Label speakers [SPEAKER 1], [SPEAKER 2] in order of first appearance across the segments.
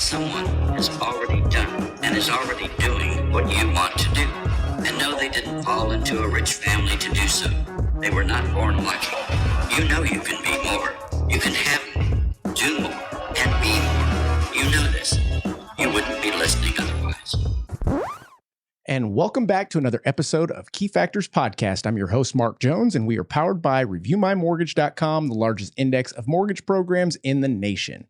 [SPEAKER 1] Someone has already done and is already doing what you want to do. And no, they didn't fall into a rich family to do so. They were not born lucky. You know you can be more. You can have more, do more, and be more. You know this. You wouldn't be listening otherwise.
[SPEAKER 2] And welcome back to another episode of Key Factors Podcast. I'm your host, Mark Jones, and we are powered by ReviewMyMortgage.com, the largest index of mortgage programs in the nation.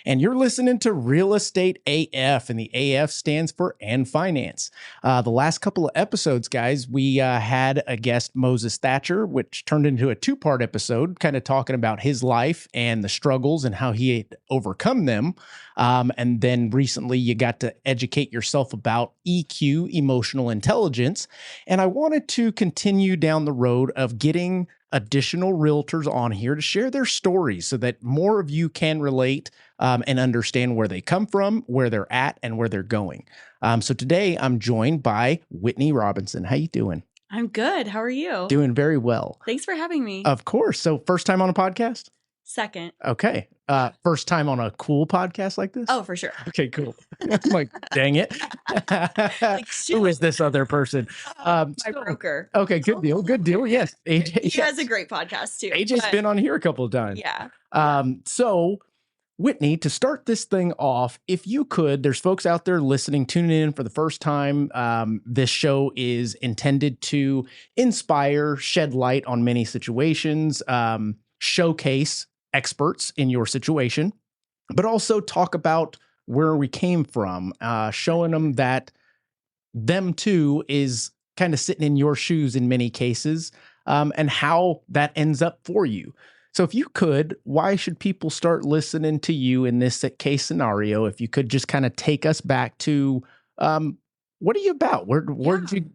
[SPEAKER 2] And you're listening to Real Estate AF, and the AF stands for And Finance. The last couple of episodes, guys, we had a guest, Moses Thatcher, which turned into a two-part episode, kind of talking about his life and the struggles and how he had overcome them. And then recently you got to educate yourself about EQ, emotional intelligence. And I wanted to continue down the road of getting additional realtors on here to share their stories so that more of you can relate and understand where they come from, where they're at, and where they're going. So today I'm joined by Whitney Robinson. How you doing?
[SPEAKER 3] I'm good. How are you?
[SPEAKER 2] Doing very well.
[SPEAKER 3] Thanks for having me.
[SPEAKER 2] Of course. So first time on a podcast?
[SPEAKER 3] Second.
[SPEAKER 2] Okay. First time on a cool podcast like this?
[SPEAKER 3] Oh, for sure.
[SPEAKER 2] Okay, cool. I'm like, dang it.
[SPEAKER 3] Like,
[SPEAKER 2] who is this other person?
[SPEAKER 3] My broker.
[SPEAKER 2] Okay, good deal. Good deal. Yes. AJ.
[SPEAKER 3] He has a great podcast too.
[SPEAKER 2] AJ's been on here a couple of times.
[SPEAKER 3] Yeah.
[SPEAKER 2] So Whitney, to start this thing off, if you could, there's folks out there listening, tuning in for the first time. This show is intended to inspire, shed light on many situations, showcase experts in your situation, but also talk about where we came from, showing them that them too is kind of sitting in your shoes in many cases, and how that ends up for you. So if you could, why should people start listening to you in this case scenario? If you could just kind of take us back to, what are you about? Where did you,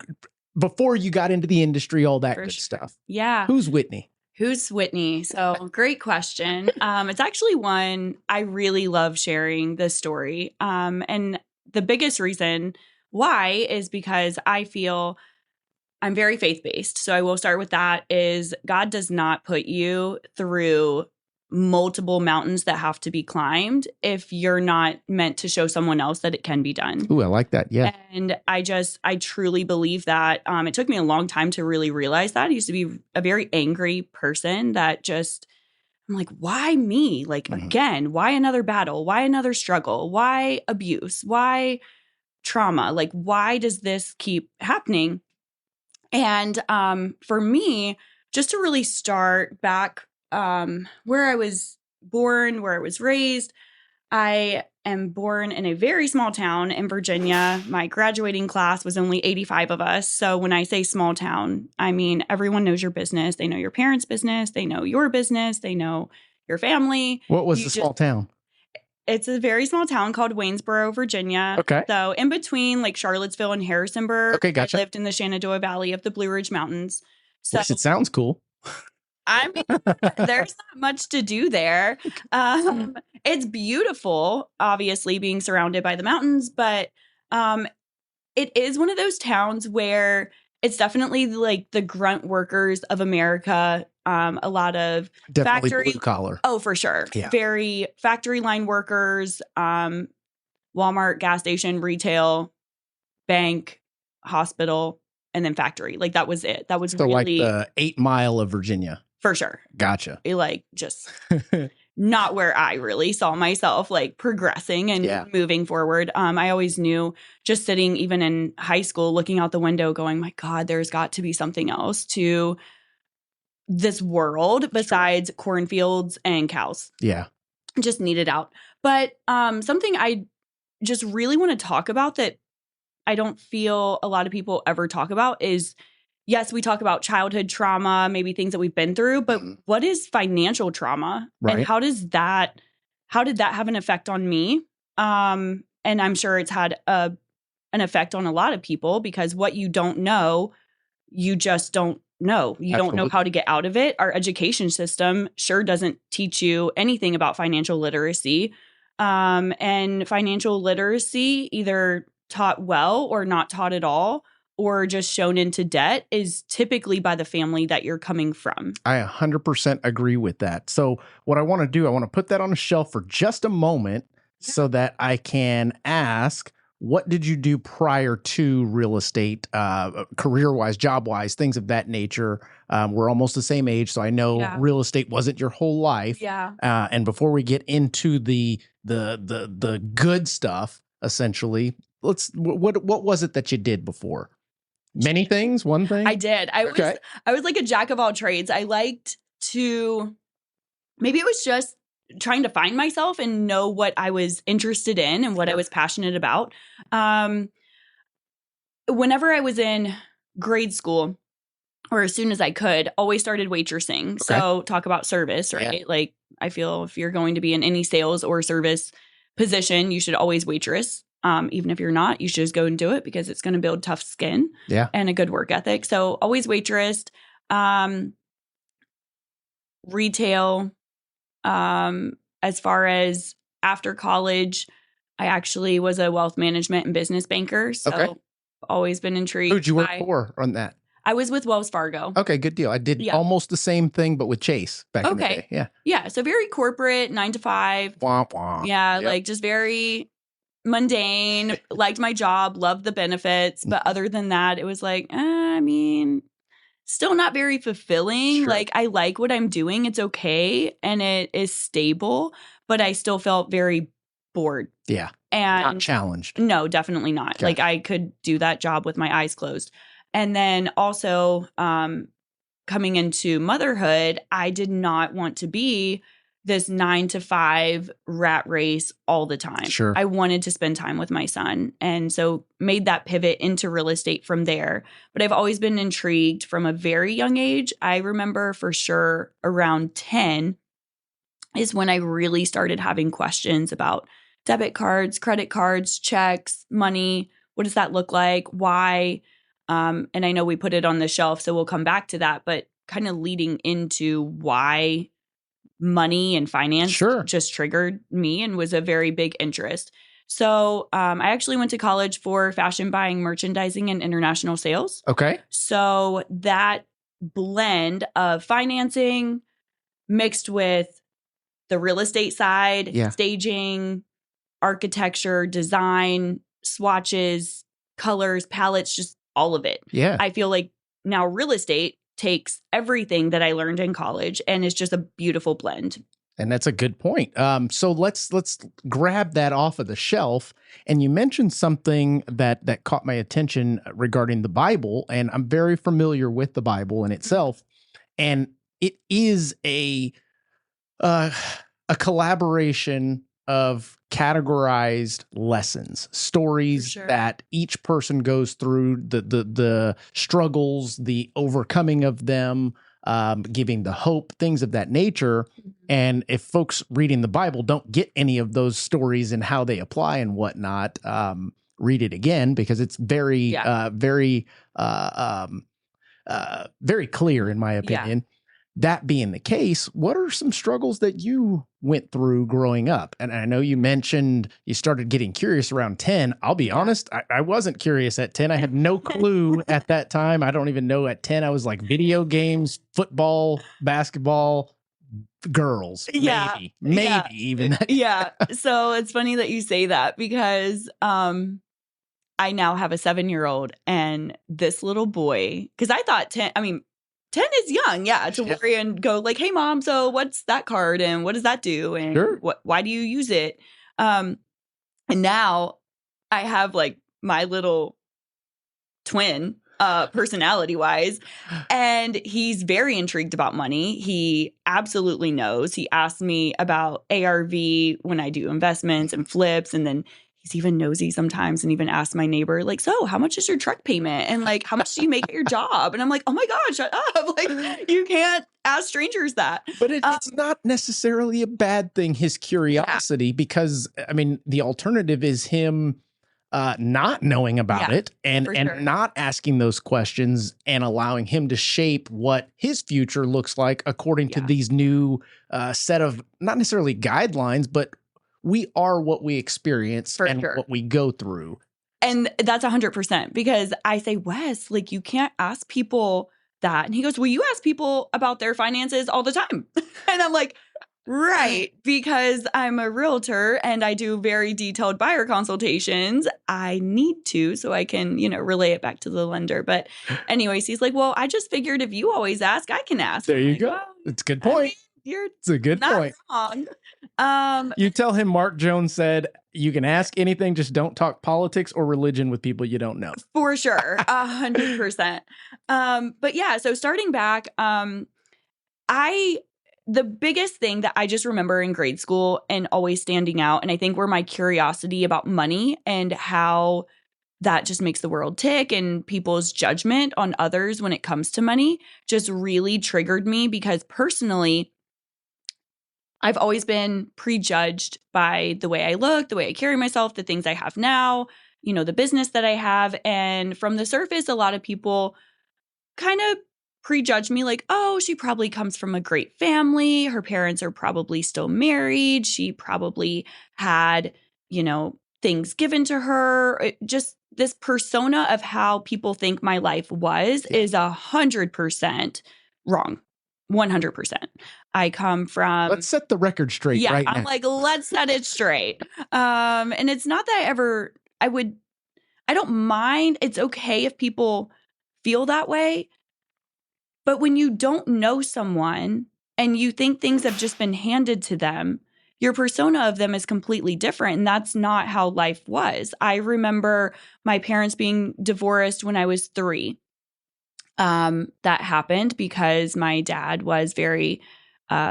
[SPEAKER 2] before you got into the industry, all that good stuff?
[SPEAKER 3] Yeah.
[SPEAKER 2] Who's Whitney?
[SPEAKER 3] Who's Whitney? So great question. It's actually one I really love sharing this story. And the biggest reason why is because I feel I'm very faith-based. So I will start with that is God does not put you through multiple mountains that have to be climbed if you're not meant to show someone else that it can be done.
[SPEAKER 2] Ooh, I like that. Yeah.
[SPEAKER 3] And I truly believe that. It took me a long time to really realize that. I used to be a very angry person that I'm like, why me? Like, again, why another battle? Why another struggle? Why abuse? Why trauma? Like, why does this keep happening? And for me, just to really start back where I was born, where I was raised, I am born in a very small town in Virginia. My graduating class was only 85 of us. So when I say small town, I mean everyone knows your business. They know your parents' business. They know your business. They know your family.
[SPEAKER 2] What was the small town?
[SPEAKER 3] It's a very small town called Waynesboro, Virginia.
[SPEAKER 2] Okay.
[SPEAKER 3] So in between like Charlottesville and Harrisonburg.
[SPEAKER 2] Okay, gotcha.
[SPEAKER 3] I lived in the Shenandoah Valley of the Blue Ridge Mountains. So
[SPEAKER 2] Yes, it sounds cool.
[SPEAKER 3] I mean, there's not much to do there. It's beautiful, obviously, being surrounded by the mountains, but it is one of those towns where it's definitely like the grunt workers of America. A lot of
[SPEAKER 2] Definitely
[SPEAKER 3] factory
[SPEAKER 2] blue collar.
[SPEAKER 3] Oh, for sure.
[SPEAKER 2] Yeah.
[SPEAKER 3] Very factory line workers, Walmart, gas station, retail, bank, hospital, and then factory. Like that was it. That was
[SPEAKER 2] So
[SPEAKER 3] really
[SPEAKER 2] like the 8 Mile of Virginia.
[SPEAKER 3] for sure.
[SPEAKER 2] Gotcha.
[SPEAKER 3] Like just not where I really saw myself like progressing and moving forward. I always knew just sitting even in high school, looking out the window going, my God, there's got to be something else to this world besides cornfields and cows.
[SPEAKER 2] Yeah.
[SPEAKER 3] Just needed out. But something I just really want to talk about that I don't feel a lot of people ever talk about is, yes, we talk about childhood trauma, maybe things that we've been through, but what is financial trauma?
[SPEAKER 2] Right.
[SPEAKER 3] And how did that have an effect on me? And I'm sure it's had an effect on a lot of people because what you don't know, you just don't know. You don't know how to get out of it. Our education system sure doesn't teach you anything about financial literacy. And financial literacy, either taught well or not taught at all, or just shown into debt, is typically by the family that you're coming from.
[SPEAKER 2] I 100% agree with that. So what I want to do, I want to put that on a shelf for just a moment so that I can ask, what did you do prior to real estate, career-wise, job-wise, things of that nature? We're almost the same age, so I know real estate wasn't your whole life.
[SPEAKER 3] Yeah.
[SPEAKER 2] And before we get into the good stuff, essentially, what was it that you did before? Many things, one thing?
[SPEAKER 3] I did. I was like a jack of all trades. I liked to, maybe it was just trying to find myself and know what I was interested in and what I was passionate about. Whenever I was in grade school, or as soon as I could, always started waitressing. Okay. So talk about service, right? Yeah. Like, I feel if you're going to be in any sales or service position, you should always waitress. Even if you're not, you should just go and do it because it's going to build tough skin and a good work ethic. So always waitressed, retail. As far as after college, I actually was a wealth management and business banker. So always been intrigued.
[SPEAKER 2] Who'd you work for on that?
[SPEAKER 3] I was with Wells Fargo.
[SPEAKER 2] Okay, good deal. I did almost the same thing, but with Chase back in the day. Yeah.
[SPEAKER 3] Yeah. So very corporate, 9 to 5.
[SPEAKER 2] Womp womp.
[SPEAKER 3] Yeah. Yep. Like just very mundane, liked my job, loved the benefits. But other than that, it was like, I mean, still not very fulfilling. Sure. Like I like what I'm doing. It's okay. And it is stable, but I still felt very bored.
[SPEAKER 2] Yeah.
[SPEAKER 3] And
[SPEAKER 2] not challenged.
[SPEAKER 3] No, definitely not. Okay. Like I could do that job with my eyes closed. And then also coming into motherhood, I did not want to be this 9 to 5 rat race all the time.
[SPEAKER 2] Sure.
[SPEAKER 3] I wanted to spend time with my son. And so made that pivot into real estate from there. But I've always been intrigued from a very young age. I remember for sure around 10 is when I really started having questions about debit cards, credit cards, checks, money. What does that look like? Why? And I know we put it on the shelf, so we'll come back to that. But kind of leading into why money and finance just triggered me and was a very big interest. So I actually went to college for fashion buying, merchandising, and international sales.
[SPEAKER 2] Okay.
[SPEAKER 3] So that blend of financing mixed with the real estate side, staging, architecture, design, swatches, colors, palettes, just all of it.
[SPEAKER 2] Yeah.
[SPEAKER 3] I feel like now real estate takes everything that I learned in college and it's just a beautiful blend.
[SPEAKER 2] And that's a good point. So let's grab that off of the shelf. And you mentioned something that caught my attention regarding the Bible, and I'm very familiar with the Bible in itself. And it is a collaboration of categorized lessons, stories that each person goes through, the struggles, the overcoming of them, giving the hope, things of that nature. And if folks reading the Bible don't get any of those stories and how they apply and whatnot, read it again because it's very, very clear in my opinion. Yeah. That being the case, what are some struggles that you went through growing up? And I know you mentioned you started getting curious around 10. I'll be honest, I wasn't curious at 10. I had no clue at that time. I don't even know at 10. I was like video games, football, basketball, girls, maybe even.
[SPEAKER 3] Yeah. So it's funny that you say that because I now have a 7-year-old and this little boy, because I thought 10 is young, to worry and go like, hey, mom, so what's that card and what does that do? And why do you use it? And now I have like my little twin personality wise, and he's very intrigued about money. He absolutely knows. He asked me about ARV when I do investments and flips, and then he's even nosy sometimes and even asks my neighbor, like, so how much is your truck payment? And like, how much do you make at your job? And I'm like, oh my God, shut up. Like, you can't ask strangers that.
[SPEAKER 2] But it's not necessarily a bad thing, his curiosity, because I mean, the alternative is him not knowing about it and not asking those questions and allowing him to shape what his future looks like according to these new set of not necessarily guidelines, but we are what we experience what we go through.
[SPEAKER 3] And that's 100% because I say, Wes, like you can't ask people that. And he goes, well, you ask people about their finances all the time. And I'm like, Right. Because I'm a realtor and I do very detailed buyer consultations. I need to so I can, relay it back to the lender. But anyways, he's like, well, I just figured if you always ask, I can ask.
[SPEAKER 2] There
[SPEAKER 3] I'm
[SPEAKER 2] you
[SPEAKER 3] like,
[SPEAKER 2] go.
[SPEAKER 3] well,
[SPEAKER 2] It's a good
[SPEAKER 3] I
[SPEAKER 2] point.
[SPEAKER 3] mean, you're
[SPEAKER 2] It's a good
[SPEAKER 3] not
[SPEAKER 2] point.
[SPEAKER 3] wrong.
[SPEAKER 2] You tell him Mark Jones said, you can ask anything, just don't talk politics or religion with people you don't know.
[SPEAKER 3] For sure. 100%. But yeah, so starting back, the biggest thing that I just remember in grade school and always standing out, and I think were my curiosity about money and how that just makes the world tick and people's judgment on others when it comes to money just really triggered me because personally, I've always been prejudged by the way I look, the way I carry myself, the things I have now, the business that I have. And from the surface, a lot of people kind of prejudge me like, oh, she probably comes from a great family. Her parents are probably still married. She probably had, things given to her. Just this persona of how people think my life was is 100% wrong. 100%. I come from.
[SPEAKER 2] Let's set the record straight right now.
[SPEAKER 3] I'm like, let's set it straight. And it's not that I don't mind. It's okay if people feel that way. But when you don't know someone and you think things have just been handed to them, your persona of them is completely different. And that's not how life was. I remember my parents being divorced when I was 3. That happened because my dad was very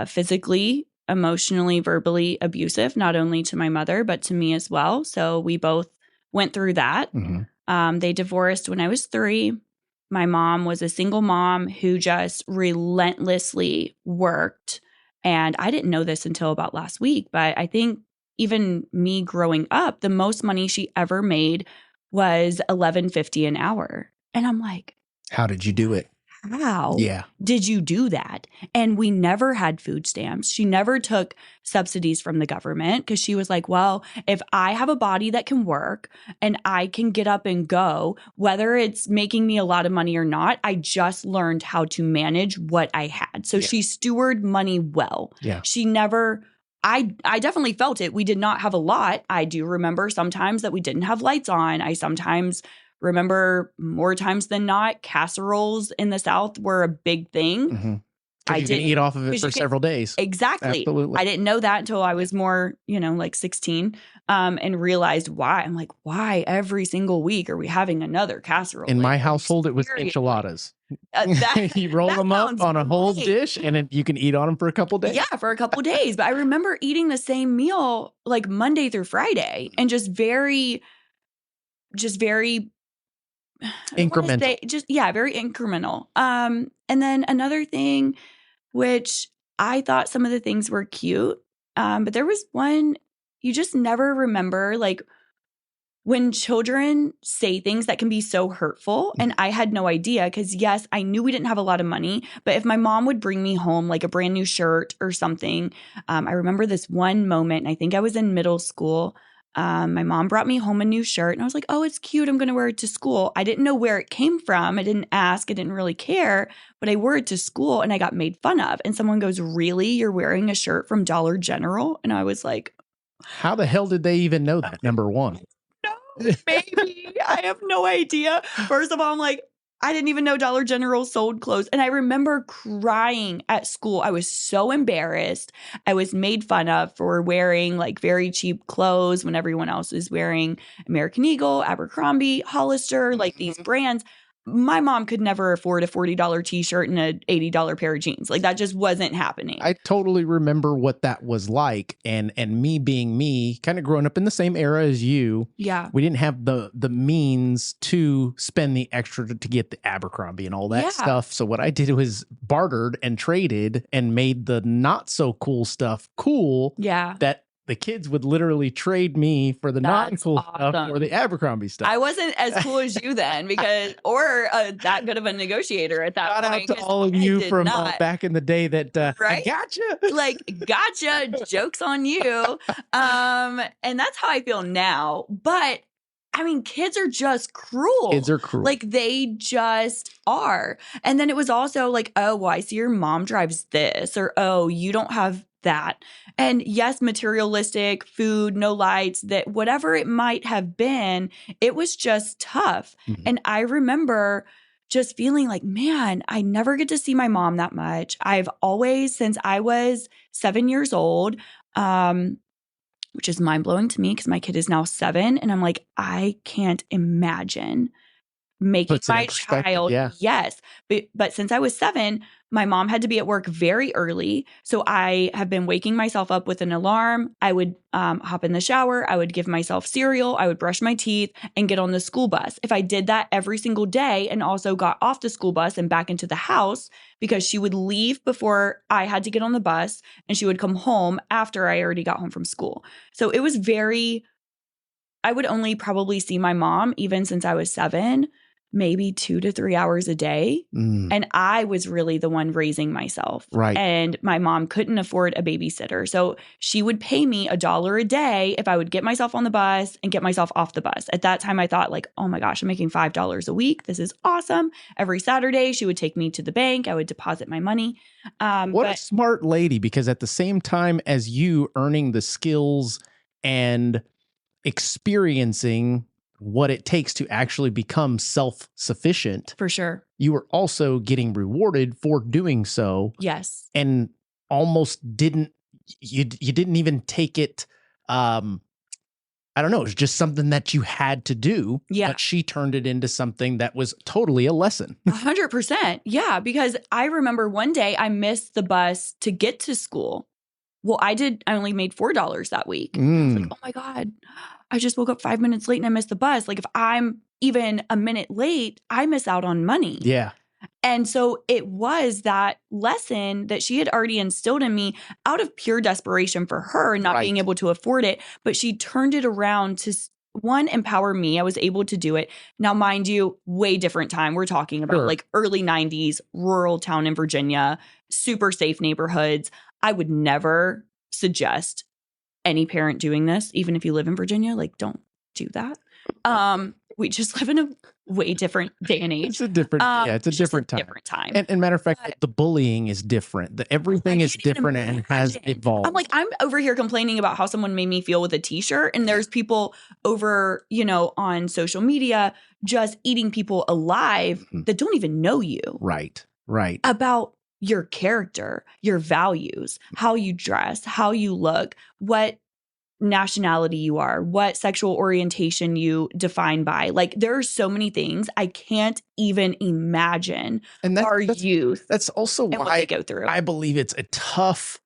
[SPEAKER 3] physically, emotionally, verbally abusive, not only to my mother, but to me as well. So we both went through that.
[SPEAKER 2] Mm-hmm.
[SPEAKER 3] They divorced when I was 3. My mom was a single mom who just relentlessly worked. And I didn't know this until about last week, but I think even me growing up, the most money she ever made was $11.50 an hour. And I'm like,
[SPEAKER 2] how did you do it?
[SPEAKER 3] How
[SPEAKER 2] Yeah.
[SPEAKER 3] did you do that? And we never had food stamps. She never took subsidies from the government because she was like, well, if I have a body that can work and I can get up and go, whether it's making me a lot of money or not, I just learned how to manage what I had. So she stewarded money well.
[SPEAKER 2] Yeah.
[SPEAKER 3] She never. I definitely felt it. We did not have a lot. I do remember sometimes that we didn't have lights on. I sometimes remember more times than not, casseroles in the South were a big thing.
[SPEAKER 2] Mm-hmm. I didn't eat off of it for several days.
[SPEAKER 3] Exactly.
[SPEAKER 2] Absolutely.
[SPEAKER 3] I didn't know that until I was more, like 16, and realized why. I'm like, why every single week are we having another casserole?
[SPEAKER 2] In my household, it was enchiladas. You roll them up on a whole dish and you can eat on them for a couple days.
[SPEAKER 3] Yeah, for a couple days. But I remember eating the same meal like Monday through Friday and just very
[SPEAKER 2] incremental.
[SPEAKER 3] Very incremental. And then another thing, which I thought some of the things were cute, but there was one you just never remember, like when children say things that can be so hurtful. And I had no idea because, yes, I knew we didn't have a lot of money, but if my mom would bring me home like a brand new shirt or something, I remember this one moment, and I think I was in middle school. My mom brought me home a new shirt and I was like, oh, it's cute. I'm going to wear it to school. I didn't know where it came from. I didn't ask. I didn't really care, but I wore it to school and I got made fun of. And someone goes, really? You're wearing a shirt from Dollar General? And I was like,
[SPEAKER 2] how the hell did they even know that? Number one.
[SPEAKER 3] No, maybe. I have no idea. First of all, I'm like, I didn't even know Dollar General sold clothes. And I remember crying at school. I was so embarrassed. I was made fun of for wearing like very cheap clothes when everyone else was wearing American Eagle, Abercrombie, Hollister, like these brands. My mom could never afford a $40 t-shirt and an $80 pair of jeans. Like that just wasn't happening.
[SPEAKER 2] I totally remember what that was like. And me being me, kind of growing up in the same era as you.
[SPEAKER 3] Yeah.
[SPEAKER 2] We didn't have the means to spend the extra to get the Abercrombie and all that stuff. So what I did was bartered and traded and made the not so cool stuff cool.
[SPEAKER 3] Yeah.
[SPEAKER 2] That the kids would literally trade me for the non-cool stuff or the Abercrombie stuff.
[SPEAKER 3] I wasn't as cool as you then or that good of a negotiator at that point.
[SPEAKER 2] Shout out to all of you from back in the day that
[SPEAKER 3] right?
[SPEAKER 2] I gotcha.
[SPEAKER 3] Like, gotcha, joke's on you. And that's how I feel now. But I mean, kids are just cruel.
[SPEAKER 2] Kids are cruel.
[SPEAKER 3] Like, they just are. And then it was also like, oh, well, I see your mom drives this, or, oh, you don't have that. And yes, materialistic, food, no lights, that whatever it might have been, it was just tough.
[SPEAKER 2] Mhm.
[SPEAKER 3] And I remember just feeling like, man, I never get to see my mom that much. I've always, since I was 7 years old, which is mind blowing to me because my kid is now 7. And I'm like, I can't imagine making
[SPEAKER 2] Puts it in
[SPEAKER 3] my
[SPEAKER 2] perspective,
[SPEAKER 3] child.
[SPEAKER 2] yeah.
[SPEAKER 3] Yes. But since I was 7, my mom had to be at work very early. So I have been waking myself up with an alarm. I would hop in the shower. I would give myself cereal. I would brush my teeth and get on the school bus. If I did that every single day and also got off the school bus and back into the house, because she would leave before I had to get on the bus and she would come home after I already got home from school. So it was I would only probably see my mom, even since I was 7, maybe 2 to 3 hours a day. And I was really the one raising myself.
[SPEAKER 2] Right.
[SPEAKER 3] And my mom couldn't afford a babysitter. So she would pay me $1 a day if I would get myself on the bus and get myself off the bus. At that time, I thought like, oh my gosh, I'm making $5 a week. This is awesome. Every Saturday, she would take me to the bank. I would deposit my money.
[SPEAKER 2] What a smart lady, because at the same time as you earning the skills and experiencing what it takes to actually become self-sufficient,
[SPEAKER 3] For sure.
[SPEAKER 2] you were also getting rewarded for doing so.
[SPEAKER 3] Yes.
[SPEAKER 2] And almost didn't even take it, I don't know, it was just something that you had to do.
[SPEAKER 3] Yeah.
[SPEAKER 2] But she turned it into something that was totally a lesson.
[SPEAKER 3] 100%. Yeah. Because I remember one day I missed the bus to get to school. Well, I only made $4 that week. I was like, oh my God, I just woke up 5 minutes late and I missed the bus. Like if I'm even a minute late, I miss out on money.
[SPEAKER 2] Yeah.
[SPEAKER 3] And so it was that lesson that she had already instilled in me out of pure desperation for her and not being able to afford it. But she turned it around to, one, empower me. I was able to do it. Now, mind you, way different time. We're talking about like early 90s, rural town in Virginia, super safe neighborhoods. I would never suggest any parent doing this, even if you live in Virginia. Like, don't do that. We just live in a way different day and age.
[SPEAKER 2] It's a different, it's a different time.
[SPEAKER 3] Different time.
[SPEAKER 2] And matter of fact, the bullying is different. Everything is different and has evolved.
[SPEAKER 3] I'm like, I'm over here complaining about how someone made me feel with a t-shirt. And there's people over, on social media just eating people alive that don't even know you.
[SPEAKER 2] Right.
[SPEAKER 3] About your character, your values, how you dress, how you look, what nationality you are, what sexual orientation you define by. Like there are so many things I can't even imagine. And that's youth.
[SPEAKER 2] That's also
[SPEAKER 3] why
[SPEAKER 2] what they
[SPEAKER 3] go through.
[SPEAKER 2] I believe it's a tough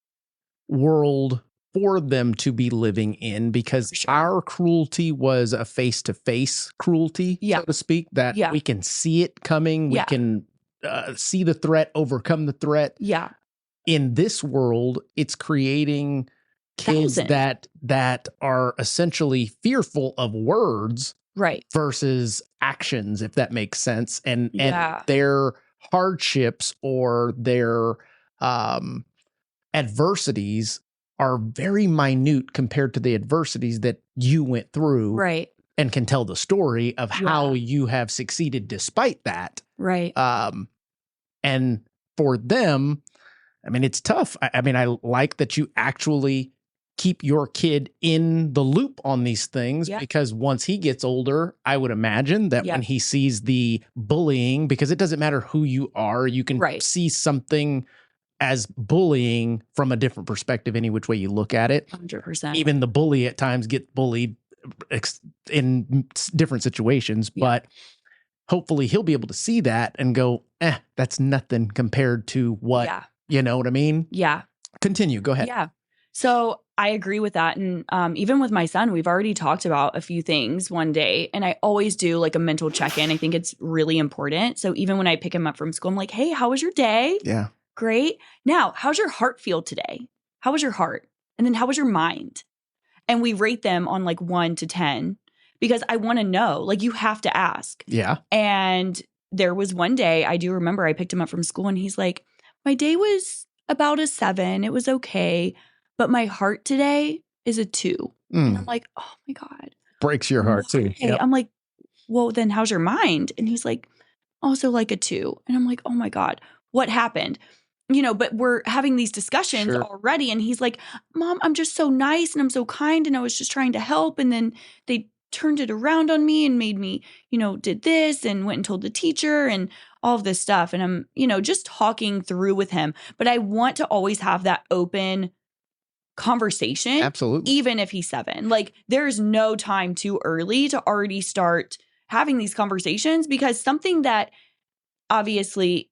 [SPEAKER 2] world for them to be living in, because our cruelty was a face-to-face cruelty, so to speak, that we can see it coming. We can see the threat, overcome the threat.
[SPEAKER 3] Yeah.
[SPEAKER 2] In this world, it's creating kids that are essentially fearful of words,
[SPEAKER 3] right,
[SPEAKER 2] versus actions, if that makes sense. And their hardships or their adversities are very minute compared to the adversities that you went through,
[SPEAKER 3] right,
[SPEAKER 2] and can tell the story of how you have succeeded despite that,
[SPEAKER 3] right.
[SPEAKER 2] And for them, I mean, it's tough. I mean, I like that you actually keep your kid in the loop on these things, because once he gets older, I would imagine that when he sees the bullying, because it doesn't matter who you are, you can see something as bullying from a different perspective, any which way you look at it.
[SPEAKER 3] 100%.
[SPEAKER 2] Even the bully at times get bullied in different situations, but hopefully he'll be able to see that and go, that's nothing compared to what, you know what I mean?
[SPEAKER 3] Yeah.
[SPEAKER 2] Continue. Go ahead.
[SPEAKER 3] Yeah. So I agree with that. And even with my son, we've already talked about a few things one day, and I always do like a mental check-in. I think it's really important. So even when I pick him up from school, I'm like, hey, how was your day?
[SPEAKER 2] Yeah.
[SPEAKER 3] Great. Now, how's your heart feel today? How was your heart? And then how was your mind? And we rate them on like 1 to 10, because I want to know, like you have to ask.
[SPEAKER 2] Yeah.
[SPEAKER 3] And there was one day, I do remember I picked him up from school and he's like, my day was about a 7. It was okay. But my heart today is a 2. And I'm like, oh my God.
[SPEAKER 2] Breaks your heart too.
[SPEAKER 3] Yep. I'm like, well, then how's your mind? And he's like, also like a 2. And I'm like, oh my God, what happened? but we're having these discussions
[SPEAKER 2] Sure.
[SPEAKER 3] already. And he's like, Mom, I'm just so nice and I'm so kind. And I was just trying to help. And then they turned it around on me and made me, did this and went and told the teacher and all of this stuff. And I'm, just talking through with him. But I want to always have that open conversation.
[SPEAKER 2] Absolutely.
[SPEAKER 3] Even if he's 7. Like, there's no time too early to already start having these conversations, because something that obviously,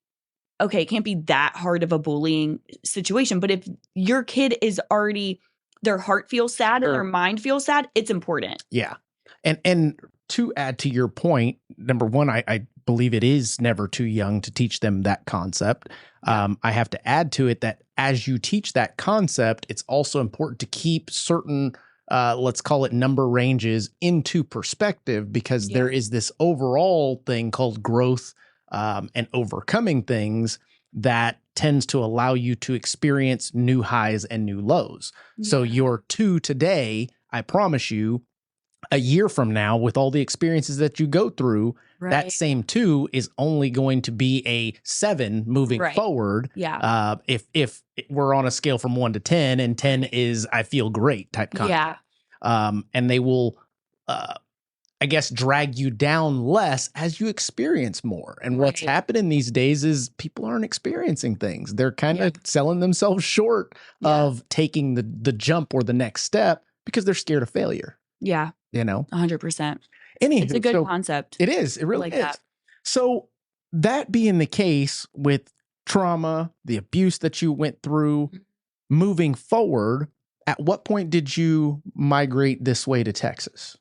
[SPEAKER 3] okay, it can't be that hard of a bullying situation. But if your kid is already, their heart feels sad and their mind feels sad, it's important.
[SPEAKER 2] Yeah. And to add to your point, number one, I believe it is never too young to teach them that concept. I have to add to it that as you teach that concept, it's also important to keep certain, let's call it number ranges, into perspective, because there is this overall thing called growth and overcoming things that tends to allow you to experience new highs and new lows. So your 2 today, I promise you, a year from now, with all the experiences that you go through, that same 2 is only going to be a 7 moving forward.
[SPEAKER 3] Yeah.
[SPEAKER 2] If we're on a scale from 1 to 10, and 10 is I feel great type concept.
[SPEAKER 3] Yeah.
[SPEAKER 2] And they will, I guess, drag you down less as you experience more. And what's happening these days is people aren't experiencing things. They're kind of selling themselves short of taking the jump or the next step because they're scared of failure.
[SPEAKER 3] Yeah. 100%.
[SPEAKER 2] Anywho,
[SPEAKER 3] it's a good concept.
[SPEAKER 2] It is. It really
[SPEAKER 3] like
[SPEAKER 2] is.
[SPEAKER 3] that.
[SPEAKER 2] So that being the case with trauma, the abuse that you went through, moving forward, at what point did you migrate this way to Texas?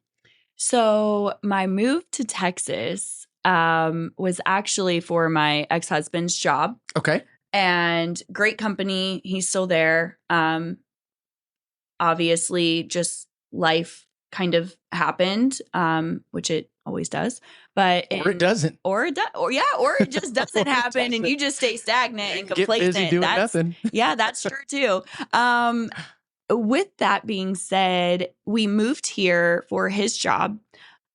[SPEAKER 3] So my move to Texas was actually for my ex-husband's job.
[SPEAKER 2] Okay.
[SPEAKER 3] And great company. He's still there. Obviously, just life kind of happened, which it always does. But
[SPEAKER 2] or it doesn't.
[SPEAKER 3] Or it just doesn't happen, and you just stay stagnant and complacent.
[SPEAKER 2] Get busy doing nothing.
[SPEAKER 3] Yeah, that's true too. With that being said, we moved here for his job.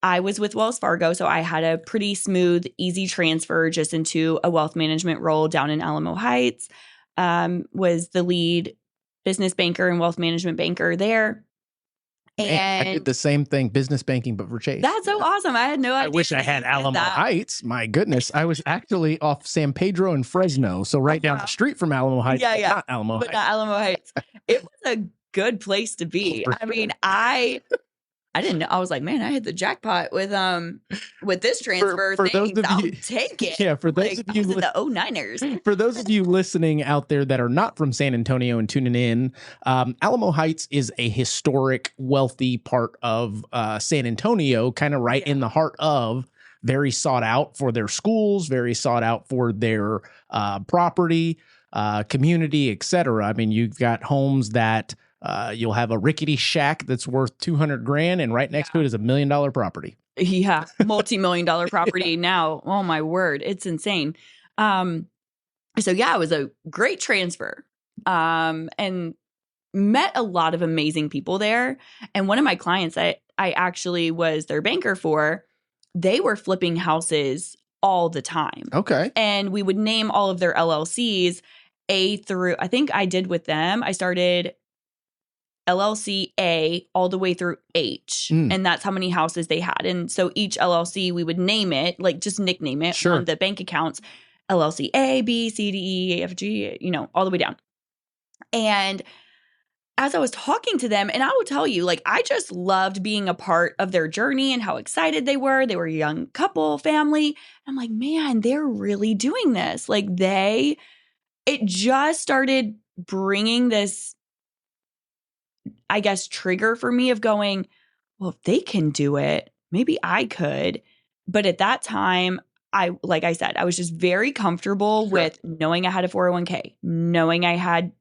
[SPEAKER 3] I was with Wells Fargo, so I had a pretty smooth, easy transfer just into a wealth management role down in Alamo Heights. Was the lead business banker and wealth management banker there. And
[SPEAKER 2] I did the same thing, business banking, but for Chase.
[SPEAKER 3] That's so awesome. I had no idea.
[SPEAKER 2] I wish I had Alamo Heights. My goodness. I was actually off San Pedro and Fresno. So right down the street from Alamo Heights.
[SPEAKER 3] Yeah, yeah.
[SPEAKER 2] Not Alamo Heights.
[SPEAKER 3] Not Alamo Heights. It was a good place to be. I mean, I didn't know. I was like, man, I hit the jackpot with this transfer.
[SPEAKER 2] For those of
[SPEAKER 3] I'll
[SPEAKER 2] you,
[SPEAKER 3] take it.
[SPEAKER 2] Yeah, for those of you
[SPEAKER 3] in the 09ers.
[SPEAKER 2] For those of you listening out there that are not from San Antonio and tuning in, Alamo Heights is a historic, wealthy part of San Antonio, kind of right in the heart of, very sought out for their schools, very sought out for their property, community, etc. I mean, you've got homes that you'll have a rickety shack that's worth $200,000, and right next to it is $1 million property.
[SPEAKER 3] Yeah, multi-million-dollar property now. Oh my word, it's insane. So yeah, it was a great transfer, and met a lot of amazing people there. And one of my clients, I actually was their banker for. They were flipping houses all the time.
[SPEAKER 2] Okay,
[SPEAKER 3] and we would name all of their LLCs A through. I think I did with them. I started LLC A all the way through H. And that's how many houses they had. And so each LLC, we would name it, like just nickname it on the bank accounts. LLC A, B, C, D, E, F, G, all the way down. And as I was talking to them, and I will tell you, like, I just loved being a part of their journey and how excited they were. They were a young couple, family. I'm like, man, they're really doing this. Like it just started bringing this, I guess, trigger for me of going, well, if they can do it, maybe I could. But at that time, like I said, I was just very comfortable with knowing I had a 401k, knowing I had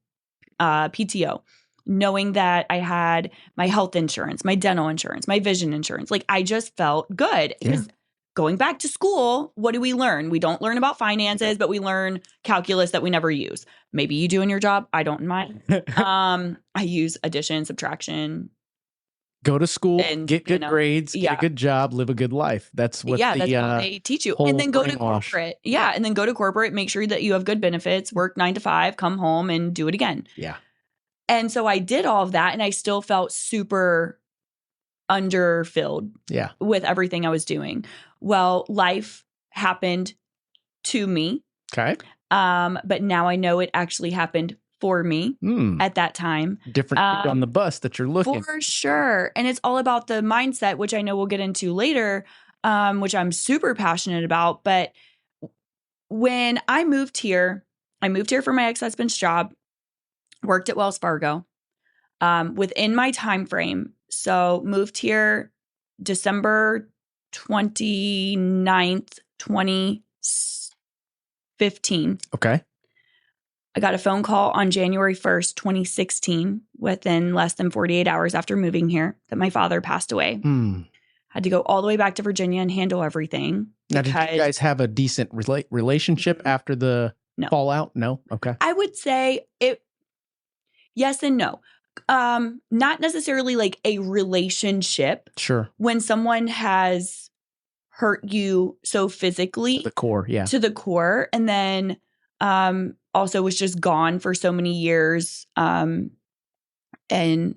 [SPEAKER 3] PTO, knowing that I had my health insurance, my dental insurance, my vision insurance. Like, I just felt good. Because going back to school, what do we learn? We don't learn about finances, but we learn calculus that we never use. Maybe you do in your job. I don't in mine. I use addition, subtraction.
[SPEAKER 2] Go to school,
[SPEAKER 3] And,
[SPEAKER 2] get good grades, get a
[SPEAKER 3] yeah.
[SPEAKER 2] good job, live a good life. That's what
[SPEAKER 3] that's what they teach you.
[SPEAKER 2] whole
[SPEAKER 3] And then go to
[SPEAKER 2] brainwash.
[SPEAKER 3] corporate. Yeah. And then go to corporate, make sure that you have good benefits, work 9 to 5, come home and do it again.
[SPEAKER 2] Yeah.
[SPEAKER 3] And so I did all of that and I still felt super underfilled
[SPEAKER 2] Yeah.
[SPEAKER 3] with everything I was doing. Well, life happened to me.
[SPEAKER 2] Okay.
[SPEAKER 3] But now I know it actually happened for me at that time.
[SPEAKER 2] Different on the bus that you're looking.
[SPEAKER 3] For sure. And it's all about the mindset, which I know we'll get into later, which I'm super passionate about. But when I moved here for my ex-husband's job, worked at Wells Fargo within my time frame. So moved here December 29th, 2015.
[SPEAKER 2] Okay.
[SPEAKER 3] I got a phone call on January 1st, 2016, within less than 48 hours after moving here, that my father passed away. Had to go all the way back to Virginia and handle everything.
[SPEAKER 2] Now, did you guys have a decent relationship after the fallout? No? Okay.
[SPEAKER 3] I would say yes and no. Not necessarily like a relationship.
[SPEAKER 2] Sure.
[SPEAKER 3] When someone has hurt you so physically.
[SPEAKER 2] To the core, yeah.
[SPEAKER 3] To the core. And then also was just gone for so many years in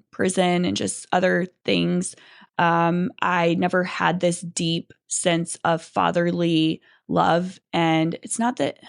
[SPEAKER 3] prison and just other things. I never had this deep sense of fatherly love. And it's not that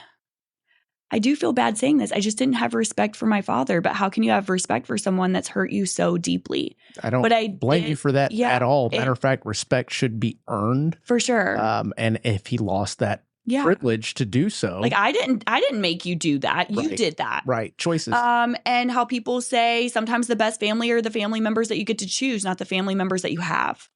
[SPEAKER 3] I do feel bad saying this. I just didn't have respect for my father. But how can you have respect for someone that's hurt you so deeply?
[SPEAKER 2] I don't blame you for that at all. Matter of fact, respect should be earned.
[SPEAKER 3] For sure.
[SPEAKER 2] And if he lost that privilege to do so.
[SPEAKER 3] Like I didn't make you do that. You did that.
[SPEAKER 2] Right. Choices.
[SPEAKER 3] And how people say sometimes the best family are the family members that you get to choose, not the family members that you have.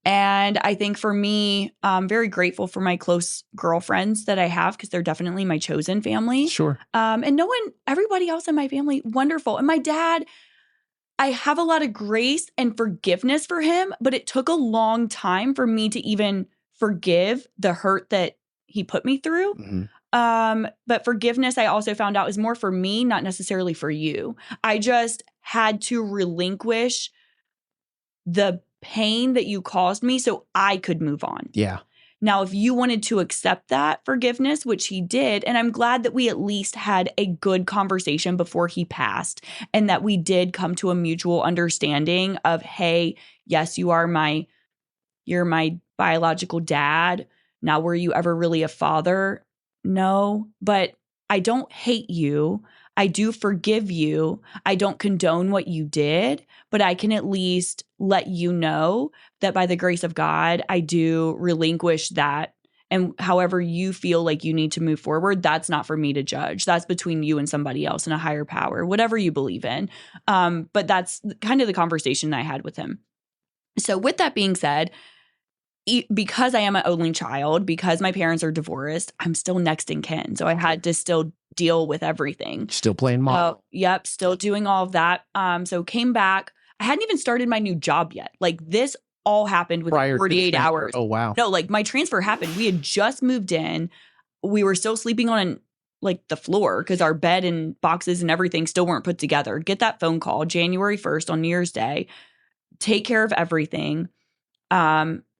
[SPEAKER 3] And I think for me, I'm very grateful for my close girlfriends that I have because they're definitely my chosen family.
[SPEAKER 2] Sure.
[SPEAKER 3] And everybody else in my family, wonderful. And my dad, I have a lot of grace and forgiveness for him, but it took a long time for me to even forgive the hurt that he put me through. But forgiveness, I also found out, is more for me, not necessarily for you. I just had to relinquish the pain that you caused me so I could move on.
[SPEAKER 2] Yeah.
[SPEAKER 3] Now, if you wanted to accept that forgiveness, which he did, and I'm glad that we at least had a good conversation before he passed and that we did come to a mutual understanding of, hey, yes, you're my biological dad. Now, were you ever really a father? No, but I don't hate you. I do forgive you. I don't condone what you did, but I can at least let you know that by the grace of God, I do relinquish that. And however you feel like you need to move forward, that's not for me to judge. That's between you and somebody else and a higher power, whatever you believe in. But that's kind of the conversation I had with him. So with that being said, because I am an only child, because my parents are divorced, I'm still next in kin. So I had to still deal with everything.
[SPEAKER 2] Still playing mom.
[SPEAKER 3] Yep. Still doing all of that. So came back. I hadn't even started my new job yet. Like this all happened within 48 hours.
[SPEAKER 2] Oh, wow.
[SPEAKER 3] No, like my transfer happened. We had just moved in. We were still sleeping on like the floor because our bed and boxes and everything still weren't put together. Get that phone call January 1st on New Year's Day. Take care of everything.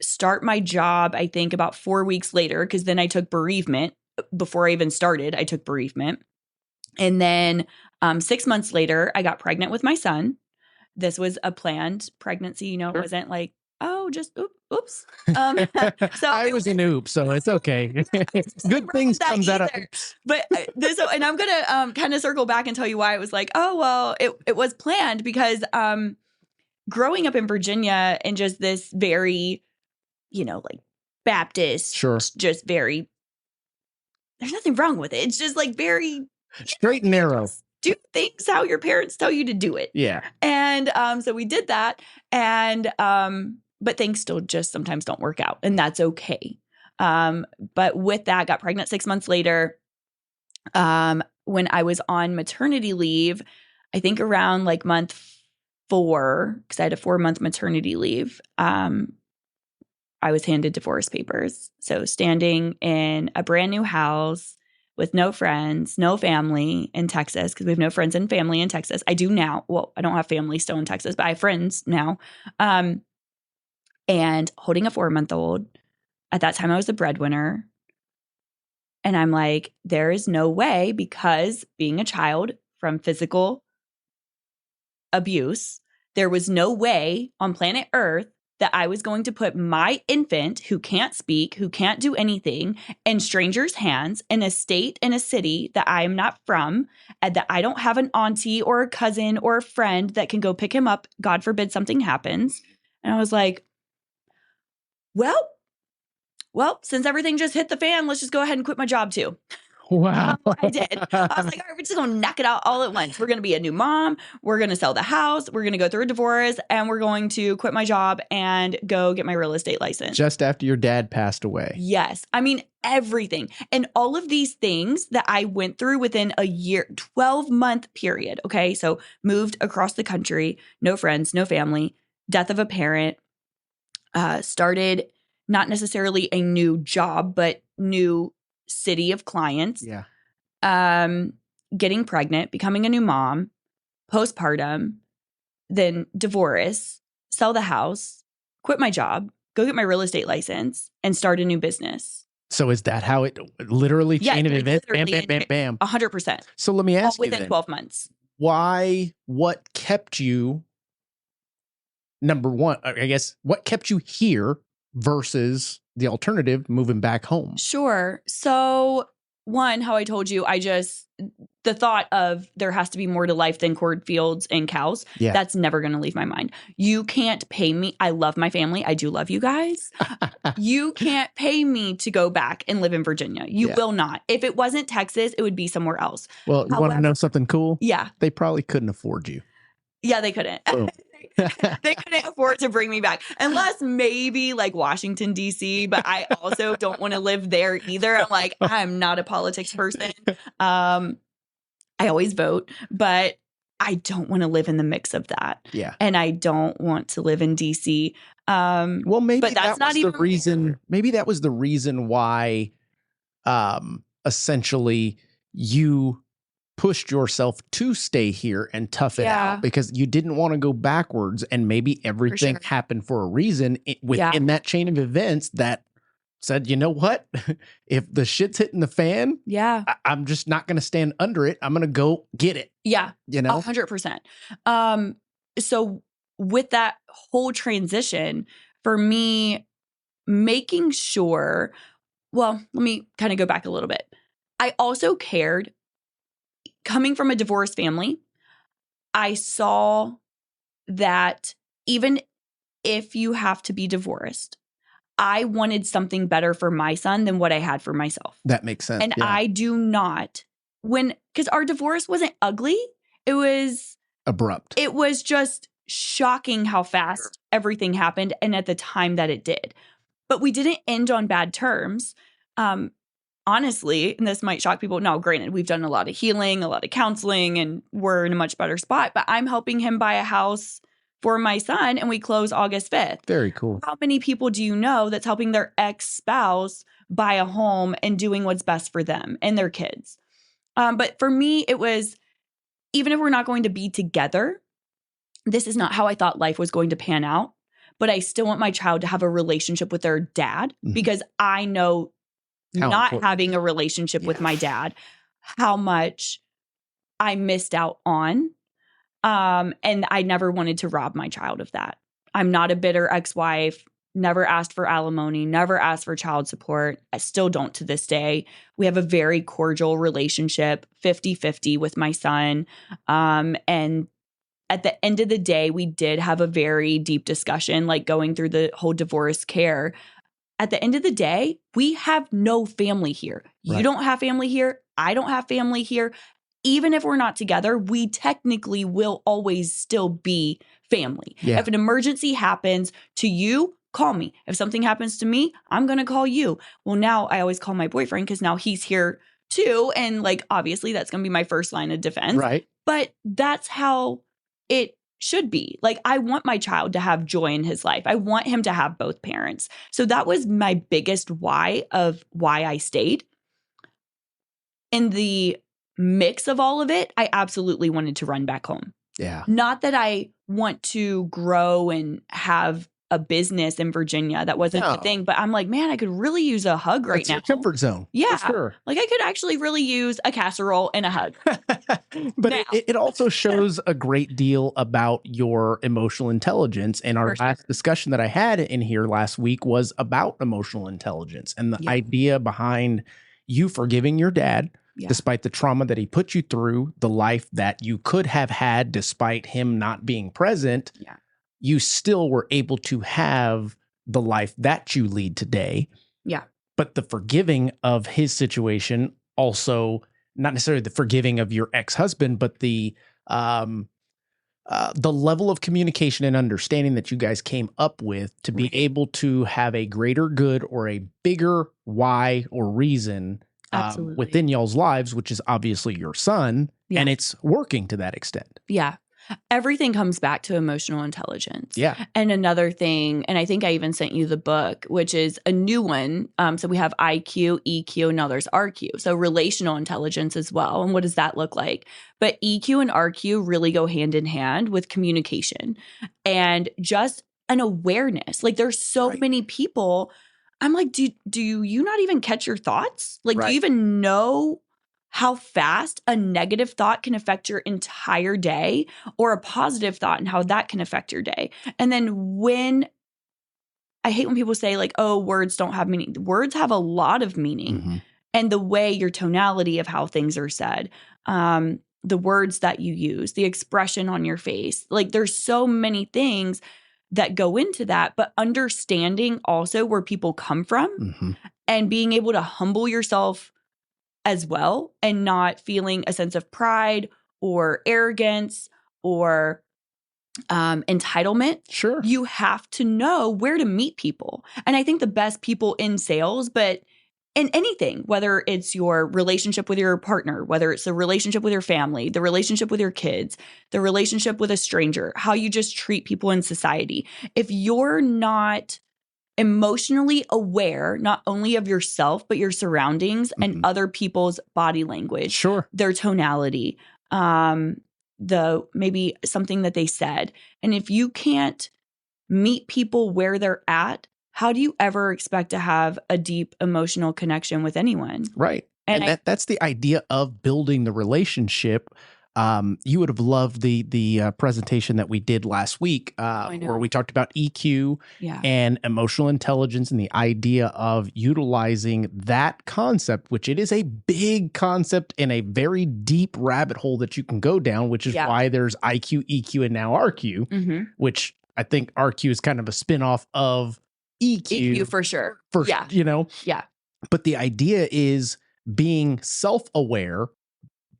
[SPEAKER 3] Start my job, I think about 4 weeks later, because then I took bereavement. Before I even started, I took bereavement. And then 6 months later, I got pregnant with my son. This was a planned pregnancy. It wasn't like, oh, just oops. So
[SPEAKER 2] I was an oops, so it's okay. Good things comes out of oops.
[SPEAKER 3] But and I'm going to kind of circle back and tell you why it was like, oh, well, it was planned because growing up in Virginia and just this very, like Baptist, just very, there's nothing wrong with it. It's just like very
[SPEAKER 2] straight and narrow.
[SPEAKER 3] Do things how your parents tell you to do it.
[SPEAKER 2] Yeah.
[SPEAKER 3] And so we did that. And but things still just sometimes don't work out. And that's okay. But with that, got pregnant 6 months later. When I was on maternity leave, I think around like month 4, because I had a 4-month maternity leave, I was handed divorce papers. So standing in a brand new house with no friends, no family in Texas, because we have no friends and family in Texas. I do now. Well, I don't have family still in Texas, but I have friends now. And holding a 4-month-old. At that time, I was the breadwinner. And I'm like, there is no way, because being a child from physical abuse, there was no way on planet Earth that I was going to put my infant, who can't speak, who can't do anything, in strangers' hands in a state, in a city that I am not from, and that I don't have an auntie or a cousin or a friend that can go pick him up. God forbid something happens. And I was like, well, since everything just hit the fan, let's just go ahead and quit my job too.
[SPEAKER 2] Wow.
[SPEAKER 3] I did. I was like, all right, we're just going to knock it out all at once. We're going to be a new mom. We're going to sell the house. We're going to go through a divorce, and we're going to quit my job and go get my real estate license.
[SPEAKER 2] Just after your dad passed away.
[SPEAKER 3] Yes. I mean, everything. And all of these things that I went through within a year, 12-month period. Okay. So moved across the country, no friends, no family, death of a parent, started not necessarily a new job, but new city of clients.
[SPEAKER 2] Yeah.
[SPEAKER 3] Getting pregnant, becoming a new mom, postpartum, then divorce, sell the house, quit my job, go get my real estate license, and start a new business.
[SPEAKER 2] So is that how it literally chain of events? Bam,
[SPEAKER 3] literally
[SPEAKER 2] bam, bam, bam.
[SPEAKER 3] 100%.
[SPEAKER 2] So let me ask you
[SPEAKER 3] Within
[SPEAKER 2] then,
[SPEAKER 3] 12 months.
[SPEAKER 2] what kept you, number one, I guess, what kept you here versus the alternative, moving back home?
[SPEAKER 3] Sure. So one, how I told you, the thought of there has to be more to life than cornfields and cows.
[SPEAKER 2] Yeah.
[SPEAKER 3] That's never going to leave my mind. You can't pay me. I love my family. I do love you guys. You can't pay me to go back and live in Virginia. You will not. If it wasn't Texas, it would be somewhere else.
[SPEAKER 2] Well, you want to know something cool?
[SPEAKER 3] Yeah.
[SPEAKER 2] They probably couldn't afford you.
[SPEAKER 3] Yeah, they couldn't. They couldn't afford to bring me back, unless maybe like Washington, D.C., but I also don't want to live there either. I'm like, I'm not a politics person. I always vote, but I don't want to live in the mix of that.
[SPEAKER 2] Yeah.
[SPEAKER 3] And I don't want to live in D.C.
[SPEAKER 2] Well, maybe
[SPEAKER 3] but that's not even
[SPEAKER 2] the reason. Maybe that was the reason why essentially you pushed yourself to stay here and tough it out, because you didn't want to go backwards, and maybe everything happened for a reason within that chain of events that said, you know what, if the shit's hitting the fan, I'm just not going to stand under it. I'm going to go get it.
[SPEAKER 3] Yeah.
[SPEAKER 2] You know,
[SPEAKER 3] 100%. So with that whole transition, for me, making sure, well, let me kind of go back a little bit. I also cared. Coming from a divorced family, I saw that even if you have to be divorced, I wanted something better for my son than what I had for myself.
[SPEAKER 2] That makes sense.
[SPEAKER 3] And I do not, because our divorce wasn't ugly. It was
[SPEAKER 2] abrupt.
[SPEAKER 3] It was just shocking how fast everything happened, and at the time that it did. But we didn't end on bad terms. Honestly, and this might shock people. Now, granted, we've done a lot of healing, a lot of counseling, and we're in a much better spot. But I'm helping him buy a house for my son, and we close August 5th.
[SPEAKER 2] Very cool.
[SPEAKER 3] How many people do you know that's helping their ex-spouse buy a home and doing what's best for them and their kids? But for me, it was, even if we're not going to be together, this is not how I thought life was going to pan out. But I still want my child to have a relationship with their dad, because I know not having a relationship with my dad, how much I missed out on. And I never wanted to rob my child of that. I'm not a bitter ex-wife, never asked for alimony, never asked for child support. I still don't to this day. We have a very cordial relationship, 50-50 with my son. And at the end of the day, we did have a very deep discussion, like going through the whole divorce care. At the end of the day, we have no family here. You don't have family here. I don't have family here. Even if we're not together, we technically will always still be family.
[SPEAKER 2] Yeah.
[SPEAKER 3] If an emergency happens to you, call me. If something happens to me, I'm going to call you. Well, now I always call my boyfriend because now he's here too. And like, obviously that's going to be my first line of defense.
[SPEAKER 2] Right.
[SPEAKER 3] But that's how it should be. Like, I want my child to have joy in his life. I want him to have both parents. So that was my biggest why of why I stayed. in the mix of all of it, I absolutely wanted to run back home.
[SPEAKER 2] Yeah.
[SPEAKER 3] Not that I want to grow and have a business in Virginia. That wasn't the thing. But I'm like, man, I could really use a hug right now.
[SPEAKER 2] That's your comfort zone.
[SPEAKER 3] Yeah.
[SPEAKER 2] For sure.
[SPEAKER 3] Like I could actually really use a casserole and a hug.
[SPEAKER 2] But it also shows a great deal about your emotional intelligence. And our last discussion that I had in here last week was about emotional intelligence and the idea behind you forgiving your dad, despite the trauma that he put you through, the life that you could have had despite him not being present.
[SPEAKER 3] Yeah.
[SPEAKER 2] You still were able to have the life that you lead today.
[SPEAKER 3] Yeah.
[SPEAKER 2] But the forgiving of his situation, also not necessarily the forgiving of your ex-husband, but the level of communication and understanding that you guys came up with to be able to have a greater good or a bigger why or reason within y'all's lives, which is obviously your son, and it's working to that extent.
[SPEAKER 3] Yeah. Everything comes back to emotional intelligence.
[SPEAKER 2] Yeah.
[SPEAKER 3] And another thing, and I think I even sent you the book, which is a new one. So we have IQ, EQ, and now there's RQ. So relational intelligence as well. And what does that look like? But EQ and RQ really go hand in hand with communication and just an awareness. Like there's so many people. I'm like, do you not even catch your thoughts? Like, do you even know how fast a negative thought can affect your entire day or a positive thought and how that can affect your day? And then I hate when people say like, oh, words don't have meaning. Words have a lot of meaning. And the way your tonality of how things are said, the words that you use, the expression on your face, like there's so many things that go into that, but understanding also where people come from and being able to humble yourself as well and not feeling a sense of pride or arrogance or entitlement.
[SPEAKER 2] Sure.
[SPEAKER 3] You have to know where to meet people. And I think the best people in sales, but in anything, whether it's your relationship with your partner, whether it's the relationship with your family, the relationship with your kids, the relationship with a stranger, how you just treat people in society. If you're not emotionally aware, not only of yourself, but your surroundings and other people's body language, their tonality, maybe something that they said. And if you can't meet people where they're at, how do you ever expect to have a deep emotional connection with anyone?
[SPEAKER 2] Right. And that's the idea of building the relationship. You would have loved the presentation that we did last week where we talked about EQ and emotional intelligence and the idea of utilizing that concept, which it is a big concept and a very deep rabbit hole that you can go down, which is why there's IQ, EQ, and now RQ, which I think RQ is kind of a spinoff of EQ
[SPEAKER 3] for sure.
[SPEAKER 2] But the idea is being self-aware,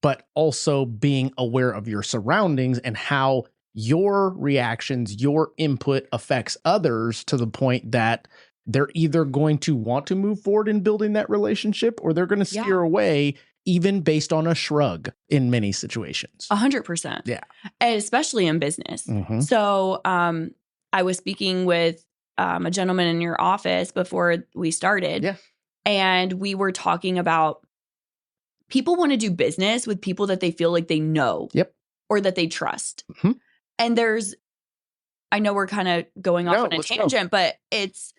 [SPEAKER 2] but also being aware of your surroundings and how your reactions, your input affects others to the point that they're either going to want to move forward in building that relationship or they're going to steer away, even based on a shrug in many situations.
[SPEAKER 3] 100%.
[SPEAKER 2] Yeah.
[SPEAKER 3] And especially in business. So I was speaking with a gentleman in your office before we started. And we were talking about people want to do business with people that they feel like they know or that they trust. And I know we're kind of going off on a tangent, but it's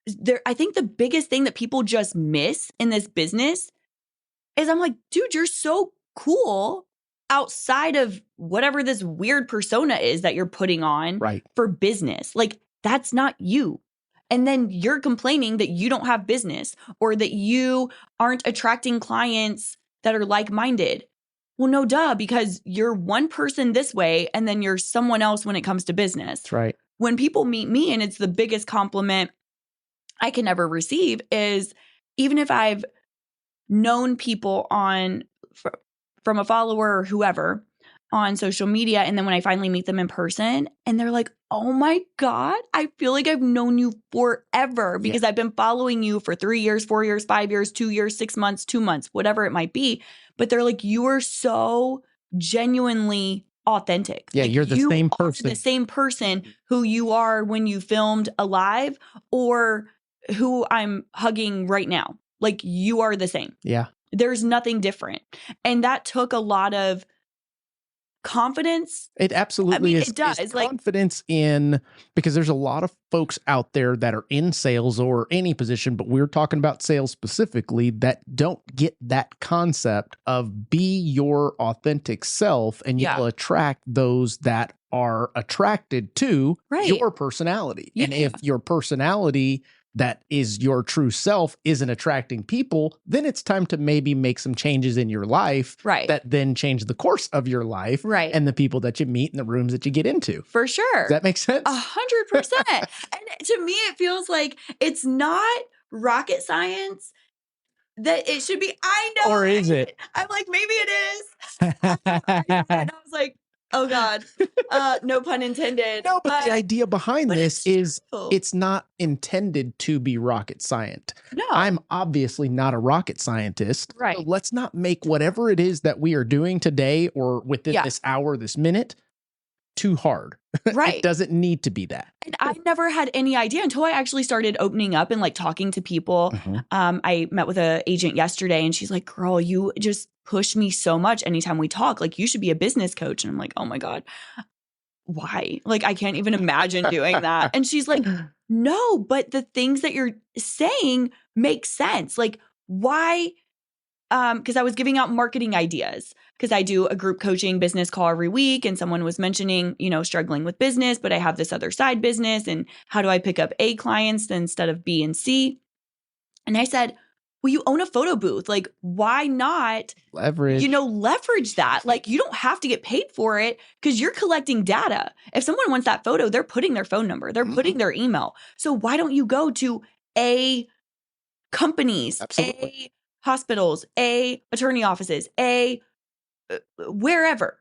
[SPEAKER 3] there. I think the biggest thing that people just miss in this business is I'm like, dude, you're so cool outside of whatever this weird persona is that you're putting on for business. Like, that's not you. And then you're complaining that you don't have business or that you aren't attracting clients that are like-minded. Well, no, duh, because you're one person this way and then you're someone else when it comes to business.
[SPEAKER 2] That's right.
[SPEAKER 3] When people meet me, and it's the biggest compliment I can ever receive, is even if I've known people from a follower or whoever on social media, and then when I finally meet them in person and they're like, oh my God, I feel like I've known you forever because I've been following you for 3 years, 4 years, 5 years, 2 years, 6 months, 2 months, whatever it might be. But they're like, you are so genuinely authentic.
[SPEAKER 2] Yeah,
[SPEAKER 3] like,
[SPEAKER 2] you're the same person.
[SPEAKER 3] The same person who you are when you filmed Alive or who I'm hugging right now. Like, you are the same.
[SPEAKER 2] Yeah.
[SPEAKER 3] There's nothing different. And that took a lot of confidence.
[SPEAKER 2] It absolutely is.
[SPEAKER 3] It does.
[SPEAKER 2] Is
[SPEAKER 3] Like,
[SPEAKER 2] confidence in, because there's a lot of folks out there that are in sales or any position, but we're talking about sales specifically, that don't get that concept of be your authentic self, and you'll attract those that are attracted to your personality. And if your personality that is your true self isn't attracting people, then it's time to maybe make some changes in your life that then change the course of your life and the people that you meet and the rooms that you get into.
[SPEAKER 3] For sure.
[SPEAKER 2] Does that make sense?
[SPEAKER 3] 100%. And to me, it feels like it's not rocket science that it should be. I know.
[SPEAKER 2] Or is it?
[SPEAKER 3] I'm like, maybe it is. And I was like, oh God, no pun intended.
[SPEAKER 2] No, but the idea behind this is
[SPEAKER 3] true.
[SPEAKER 2] It's not intended to be rocket science.
[SPEAKER 3] No.
[SPEAKER 2] I'm obviously not a rocket scientist.
[SPEAKER 3] Right.
[SPEAKER 2] So let's not make whatever it is that we are doing today or within this hour, this minute, too hard.
[SPEAKER 3] Right.
[SPEAKER 2] It doesn't need to be that.
[SPEAKER 3] And I never had any idea until I actually started opening up and like talking to people. I met with an agent yesterday and she's like, girl, you just push me so much anytime we talk. Like, you should be a business coach. And I'm like, oh my God, why? Like, I can't even imagine doing that. And she's like, no, but the things that you're saying make sense. Like, why? Because I was giving out marketing ideas, because I do a group coaching business call every week, and someone was mentioning, struggling with business, but I have this other side business, and how do I pick up A clients instead of B and C? And I said, well, you own a photo booth. Like, why not leverage that? Like, you don't have to get paid for it because you're collecting data. If someone wants that photo, they're putting their phone number, they're putting their email. So why don't you go to A companies, A hospitals, A attorney offices, A wherever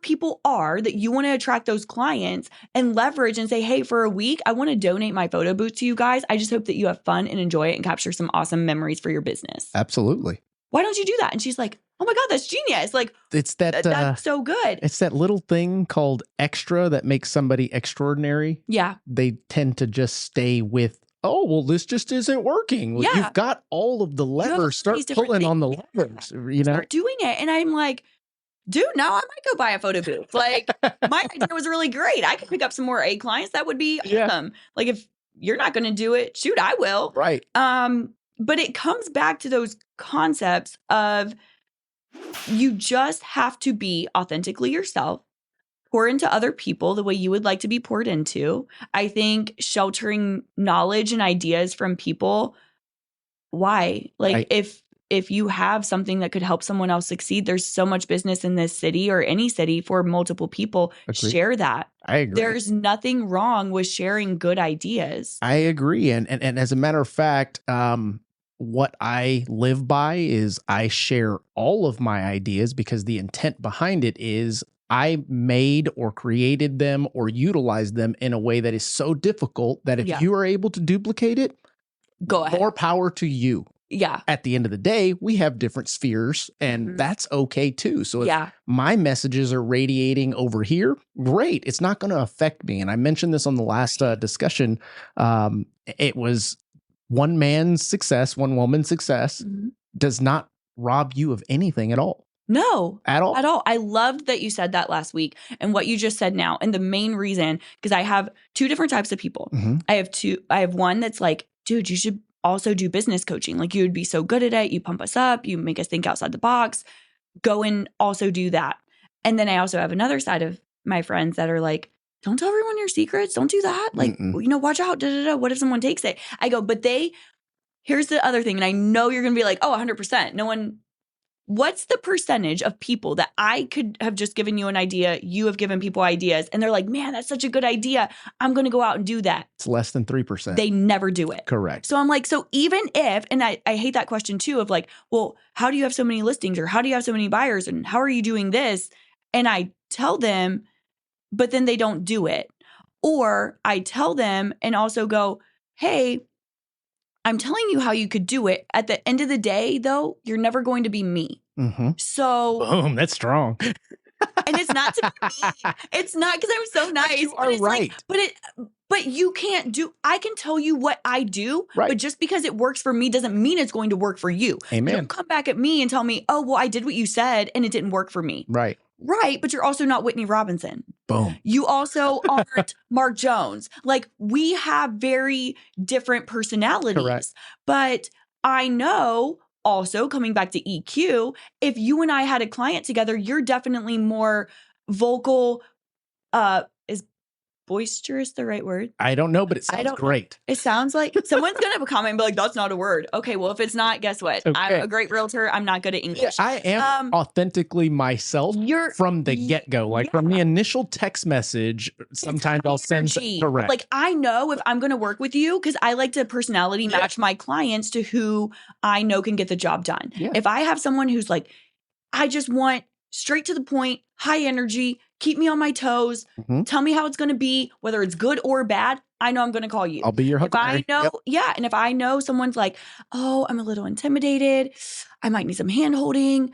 [SPEAKER 3] people are that you want to attract those clients, and leverage and say, hey, for a week, I want to donate my photo booth to you guys. I just hope that you have fun and enjoy it and capture some awesome memories for your business.
[SPEAKER 2] Absolutely.
[SPEAKER 3] Why don't you do that? And she's like, oh my God, that's genius. Like,
[SPEAKER 2] it's
[SPEAKER 3] that's so good.
[SPEAKER 2] It's that little thing called extra that makes somebody extraordinary.
[SPEAKER 3] Yeah.
[SPEAKER 2] They tend to just stay with, oh, well, this just isn't working. Well, you've got all of the levers. Start pulling on the levers,
[SPEAKER 3] Start doing it. And I'm like, dude, now I might go buy a photo booth. Like, my idea was really great. I could pick up some more A clients. That would be awesome. Like, if you're not going to do it, shoot, I will.
[SPEAKER 2] Right.
[SPEAKER 3] But it comes back to those concepts of you just have to be authentically yourself. Pour into other people the way you would like to be poured into. I think sheltering knowledge and ideas from people. Why? Like, if you have something that could help someone else succeed, there's so much business in this city or any city for multiple people.
[SPEAKER 2] Agreed.
[SPEAKER 3] Share that.
[SPEAKER 2] I agree.
[SPEAKER 3] There's nothing wrong with sharing good ideas.
[SPEAKER 2] I agree. And as a matter of fact, what I live by is I share all of my ideas because the intent behind it is I made or created them or utilized them in a way that is so difficult that if you are able to duplicate it,
[SPEAKER 3] go ahead.
[SPEAKER 2] More power to you.
[SPEAKER 3] Yeah.
[SPEAKER 2] At the end of the day, we have different spheres, and that's okay too. So if my messages are radiating over here, great. It's not going to affect me. And I mentioned this on the last discussion. It was one man's success, one woman's success does not rob you of anything at all.
[SPEAKER 3] No,
[SPEAKER 2] at all.
[SPEAKER 3] At all. I loved that you said that last week and what you just said now. And the main reason, because I have two different types of people. I have one that's like, dude, you should also do business coaching. Like, you would be so good at it. You pump us up. You make us think outside the box. Go and also do that. And then I also have another side of my friends that are like, don't tell everyone your secrets. Don't do that. Like, watch out. What if someone takes it? I go, but here's the other thing. And I know you're going to be like, oh, 100%. What's the percentage of people that I could have just given you an idea, you have given people ideas, and they're like, man, that's such a good idea. I'm going to go out and do that.
[SPEAKER 2] It's less than 3%.
[SPEAKER 3] They never do it.
[SPEAKER 2] Correct.
[SPEAKER 3] So I'm like, so even if, and I hate that question too of like, well, how do you have so many listings, or how do you have so many buyers, and how are you doing this? And I tell them, but then they don't do it. Or I tell them and also go, hey, I'm telling you how you could do it. At the end of the day, though, you're never going to be me. So,
[SPEAKER 2] boom, that's strong.
[SPEAKER 3] And it's not to be me. It's not because I'm so nice.
[SPEAKER 2] You are right.
[SPEAKER 3] Like, But you can't I can tell you what I do,
[SPEAKER 2] Right.
[SPEAKER 3] but just because it works for me doesn't mean it's going to work for you.
[SPEAKER 2] Amen.
[SPEAKER 3] Don't come back at me and tell me, oh, well, I did what you said and it didn't work for me.
[SPEAKER 2] Right.
[SPEAKER 3] Right. But you're also not Whitney Robinson.
[SPEAKER 2] Boom.
[SPEAKER 3] You also aren't Mark Jones. Like, we have very different personalities.
[SPEAKER 2] Correct.
[SPEAKER 3] But I know also, coming back to EQ, if you and I had a client together, you're definitely more vocal. Is boisterous the right word?
[SPEAKER 2] I don't know, but it sounds great.
[SPEAKER 3] It sounds like someone's going to have a comment and be like, that's not a word. Okay, well, if it's not, guess what?
[SPEAKER 2] Okay.
[SPEAKER 3] I'm a great realtor. I'm not good at English.
[SPEAKER 2] Yeah, I am authentically myself from the get-go. Like from the initial text message, sometimes I'll send correct.
[SPEAKER 3] Like, I know if I'm going to work with you, because I like to personality match my clients to who I know can get the job done.
[SPEAKER 2] Yeah.
[SPEAKER 3] If I have someone who's like, I just want straight to the point, high energy, keep me on my toes, tell me how it's going to be, whether it's good or bad, I know I'm going to call you.
[SPEAKER 2] I'll be your huckleberry.
[SPEAKER 3] If I know, and if I know someone's like, oh, I'm a little intimidated, I might need some hand holding,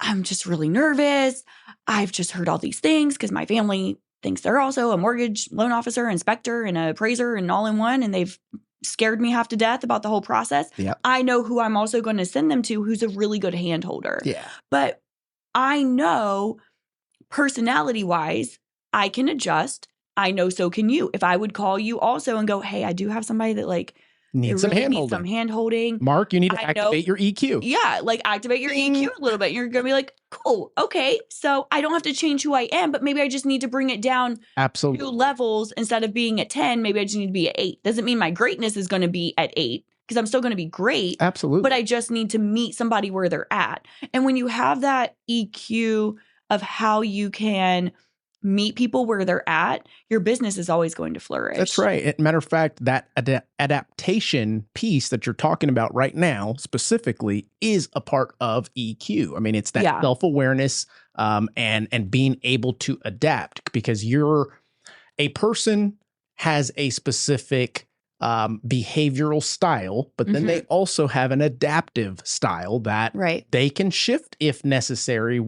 [SPEAKER 3] I'm just really nervous, I've just heard all these things because my family thinks they're also a mortgage loan officer, inspector, and an appraiser and all in one, and they've scared me half to death about the whole process.
[SPEAKER 2] Yep.
[SPEAKER 3] I know who I'm also going to send them to who's a really good hand holder.
[SPEAKER 2] Yeah.
[SPEAKER 3] But I know personality-wise, I can adjust. I know so can you. If I would call you also and go, hey, I do have somebody that like
[SPEAKER 2] needs some hand holding. Mark, you need to activate your EQ.
[SPEAKER 3] Yeah, like activate your EQ a little bit. You're going to be like, cool, okay. So I don't have to change who I am, but maybe I just need to bring it down 2 levels. Instead of being at 10, maybe I just need to be at 8. Doesn't mean my greatness is going to be at 8. Because I'm still going to be great.
[SPEAKER 2] Absolutely.
[SPEAKER 3] But I just need to meet somebody where they're at. And when you have that EQ of how you can meet people where they're at, your business is always going to flourish.
[SPEAKER 2] That's right. Matter of fact, that adaptation piece that you're talking about right now specifically is a part of EQ. I mean, it's that self-awareness and being able to adapt, because a person has a specific behavioral style, but then they also have an adaptive style that they can shift if necessary,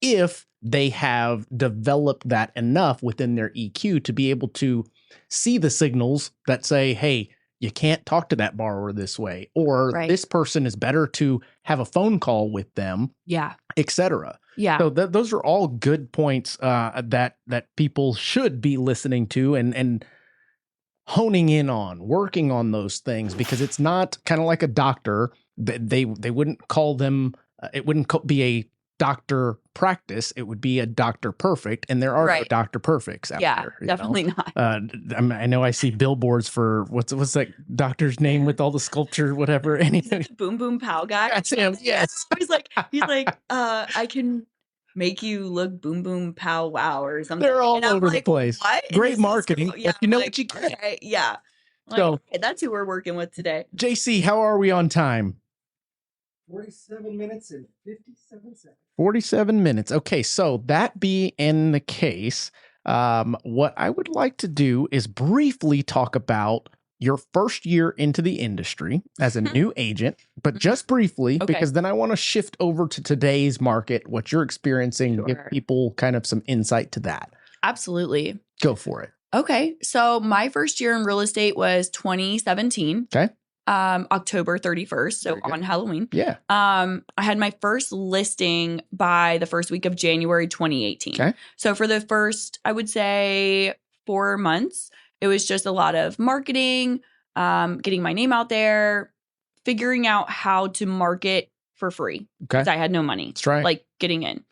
[SPEAKER 2] if they have developed that enough within their EQ to be able to see the signals that say, hey, you can't talk to that borrower this way, or this person is better to have a phone call with them, etc.
[SPEAKER 3] Yeah.
[SPEAKER 2] So those are all good points that people should be listening to and honing in on, working on those things, because it's not kind of like a doctor. They wouldn't call them, it wouldn't be a doctor practice. It would be a doctor perfect. And there are no doctor perfects out there.
[SPEAKER 3] Definitely not.
[SPEAKER 2] I know I see billboards for what's that doctor's name with all the sculpture, whatever. Anyway.
[SPEAKER 3] Boom Boom Pow guy.
[SPEAKER 2] That's him. Yes.
[SPEAKER 3] He's like, I can make you look boom boom pow wow or something.
[SPEAKER 2] They're all over the place.
[SPEAKER 3] What?
[SPEAKER 2] Great marketing. Yeah, you know what you get.
[SPEAKER 3] Okay, yeah.
[SPEAKER 2] So
[SPEAKER 3] okay, that's who we're working with today.
[SPEAKER 2] JC, how are we on time?
[SPEAKER 4] 47 minutes and 57 seconds.
[SPEAKER 2] 47 minutes. Okay, so that being the case, what I would like to do is briefly talk about your first year into the industry as a new agent, but just briefly, because then I want to shift over to today's market, what you're experiencing, to give people kind of some insight to that.
[SPEAKER 3] Absolutely.
[SPEAKER 2] Go for it.
[SPEAKER 3] Okay. So my first year in real estate was 2017.
[SPEAKER 2] Okay.
[SPEAKER 3] October 31st. So on Halloween.
[SPEAKER 2] Yeah.
[SPEAKER 3] I had my first listing by the first week of January 2018.
[SPEAKER 2] Okay.
[SPEAKER 3] So for the first, I would say 4 months, it was just a lot of marketing, getting my name out there, figuring out how to market for free. Because I had no money.
[SPEAKER 2] That's right.
[SPEAKER 3] Like getting in.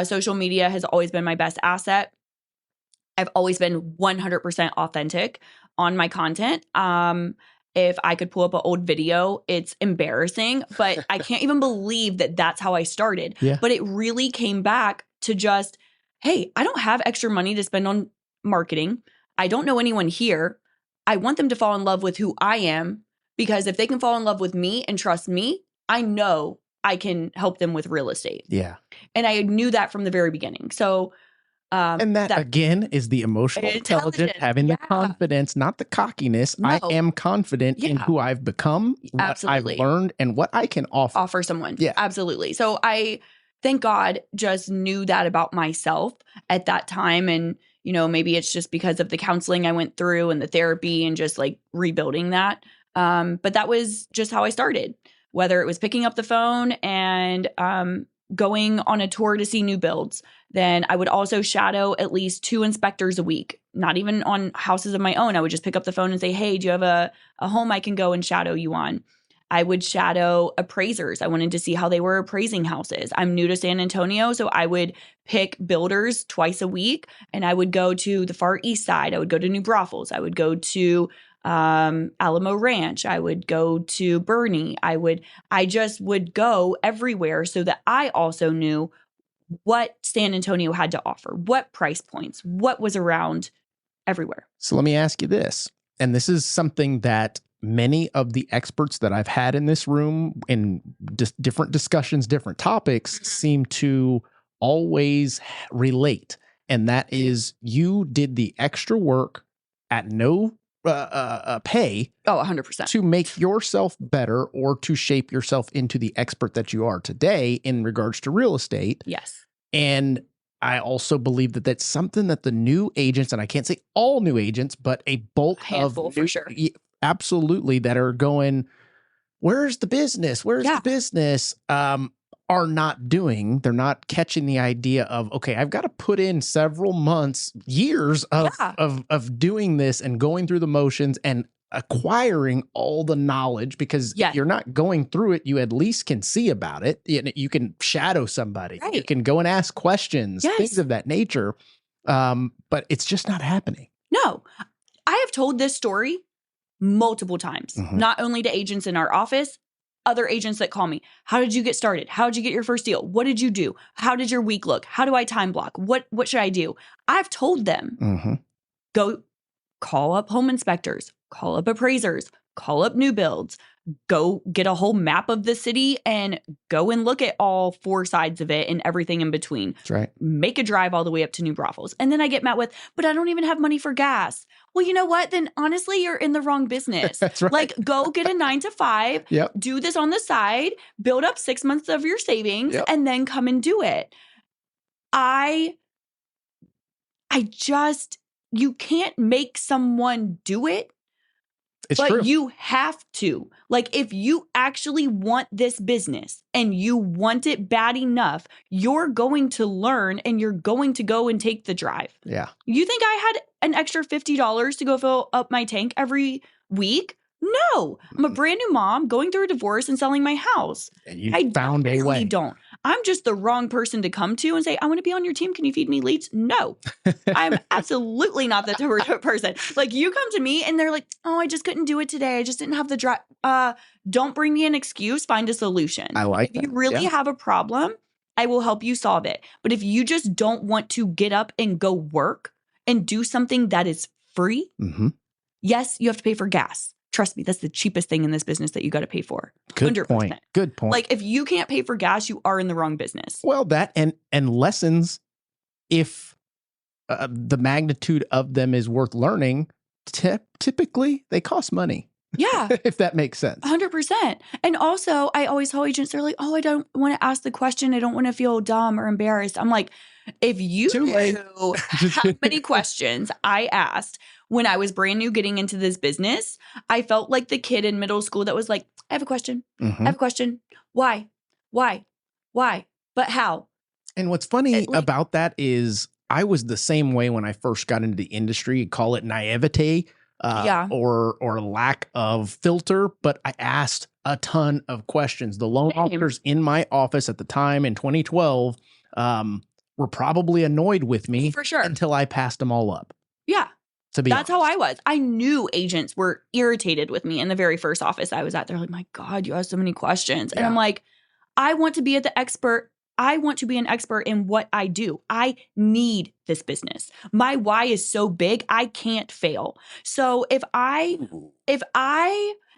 [SPEAKER 3] Social media has always been my best asset. I've always been 100% authentic on my content. If I could pull up an old video, it's embarrassing, but I can't even believe that that's how I started.
[SPEAKER 2] Yeah.
[SPEAKER 3] But it really came back to just, hey, I don't have extra money to spend on marketing. I don't know anyone here. I want them to fall in love with who I am, because if they can fall in love with me and trust me, I know I can help them with real estate.
[SPEAKER 2] Yeah.
[SPEAKER 3] And I knew that from the very beginning. So,
[SPEAKER 2] and that again is the emotional intelligence, having the confidence, not the cockiness. No. I am confident in who I've become, what I've learned, and what I can offer
[SPEAKER 3] someone.
[SPEAKER 2] Yeah,
[SPEAKER 3] absolutely. So I, thank God, just knew that about myself at that time. And, maybe it's just because of the counseling I went through and the therapy and just like rebuilding that. But that was just how I started, whether it was picking up the phone and going on a tour to see new builds. Then I would also shadow at least 2 inspectors a week, not even on houses of my own. I would just pick up the phone and say, hey, do you have a home I can go and shadow you on? I would shadow appraisers. I wanted to see how they were appraising houses. I'm new to San Antonio, so I would pick builders twice a week, and I would go to the far east side. I would go to New Braunfels. I would go to Alamo Ranch. I would go to Bernie. I just would go everywhere so that I also knew what San Antonio had to offer, what price points, what was around everywhere.
[SPEAKER 2] So let me ask you this, and this is something that many of the experts that I've had in this room in different discussions, different topics, seem to always relate. And that is, you did the extra work at no pay.
[SPEAKER 3] Oh, 100%.
[SPEAKER 2] To make yourself better or to shape yourself into the expert that you are today in regards to real estate.
[SPEAKER 3] Yes.
[SPEAKER 2] And I also believe that that's something that the new agents, and I can't say all new agents, but a bulk
[SPEAKER 3] handful
[SPEAKER 2] of
[SPEAKER 3] for sure.
[SPEAKER 2] Absolutely, that are going, where's the business? Where's the business? Are not doing. They're not catching the idea of, okay, I've got to put in several months, years of doing this and going through the motions and acquiring all the knowledge, because if you're not going through it, you at least can see about it. You can shadow somebody. Right. You can go and ask questions, things of that nature. But it's just not happening.
[SPEAKER 3] No, I have told this story multiple times, not only to agents in our office, other agents that call me. How did you get started? How did you get your first deal? What did you do? How did your week look? How do I time block? What should I do? I've told them, go call up home inspectors, call up appraisers, call up new builds, go get a whole map of the city and go and look at all 4 sides of it and everything in between.
[SPEAKER 2] That's right.
[SPEAKER 3] Make a drive all the way up to New Braunfels. And then I get met with, but I don't even have money for gas. Well, you know what? Then honestly, you're in the wrong business.
[SPEAKER 2] That's right.
[SPEAKER 3] Like, go get a 9 to 5, do this on the side, build up 6 months of your savings, and then come and do it. You can't make someone do it.
[SPEAKER 2] It's
[SPEAKER 3] but
[SPEAKER 2] true.
[SPEAKER 3] You have to. Like, if you actually want this business and you want it bad enough, you're going to learn and you're going to go and take the drive.
[SPEAKER 2] Yeah.
[SPEAKER 3] You think I had an extra $50 to go fill up my tank every week? No. I'm a brand new mom going through a divorce and selling my house.
[SPEAKER 2] And you found a way.
[SPEAKER 3] I don't. I'm just the wrong person to come to and say, I want to be on your team. Can you feed me leads? No, I'm absolutely not the person. Like, you come to me and they're like, oh, I just couldn't do it today. I just didn't have the drive. Don't bring me an excuse. Find a solution.
[SPEAKER 2] I like that.
[SPEAKER 3] If you really have a problem, I will help you solve it. But if you just don't want to get up and go work and do something that is free, yes, you have to pay for gas. Trust me, that's the cheapest thing in this business that you got to pay for.
[SPEAKER 2] Good
[SPEAKER 3] 100%.
[SPEAKER 2] point. Good point.
[SPEAKER 3] Like, if you can't pay for gas, you are in the wrong business.
[SPEAKER 2] Well, that and lessons, if the magnitude of them is worth learning, typically they cost money.
[SPEAKER 3] Yeah.
[SPEAKER 2] If that makes sense.
[SPEAKER 3] 100%. And also, I always tell agents, they're like, oh, I don't want to ask the question. I don't want to feel dumb or embarrassed. I'm like, if you knew how many questions I asked when I was brand new getting into this business, I felt like the kid in middle school that was like, I have a question. I have a question. Why? But how?
[SPEAKER 2] And what's funny about that is I was the same way when I first got into the industry. Call it naivete. Or lack of filter, but I asked a ton of questions. The loan officers in my office at the time in 2012 were probably annoyed with me
[SPEAKER 3] for sure
[SPEAKER 2] until I passed them all up.
[SPEAKER 3] Yeah.
[SPEAKER 2] That's
[SPEAKER 3] honest. How I was. I knew agents were irritated with me in the very first office I was at. They're like, my God, you have so many questions. And I'm like, I want to be an expert in what I do. I need this business. My why is so big, I can't fail. So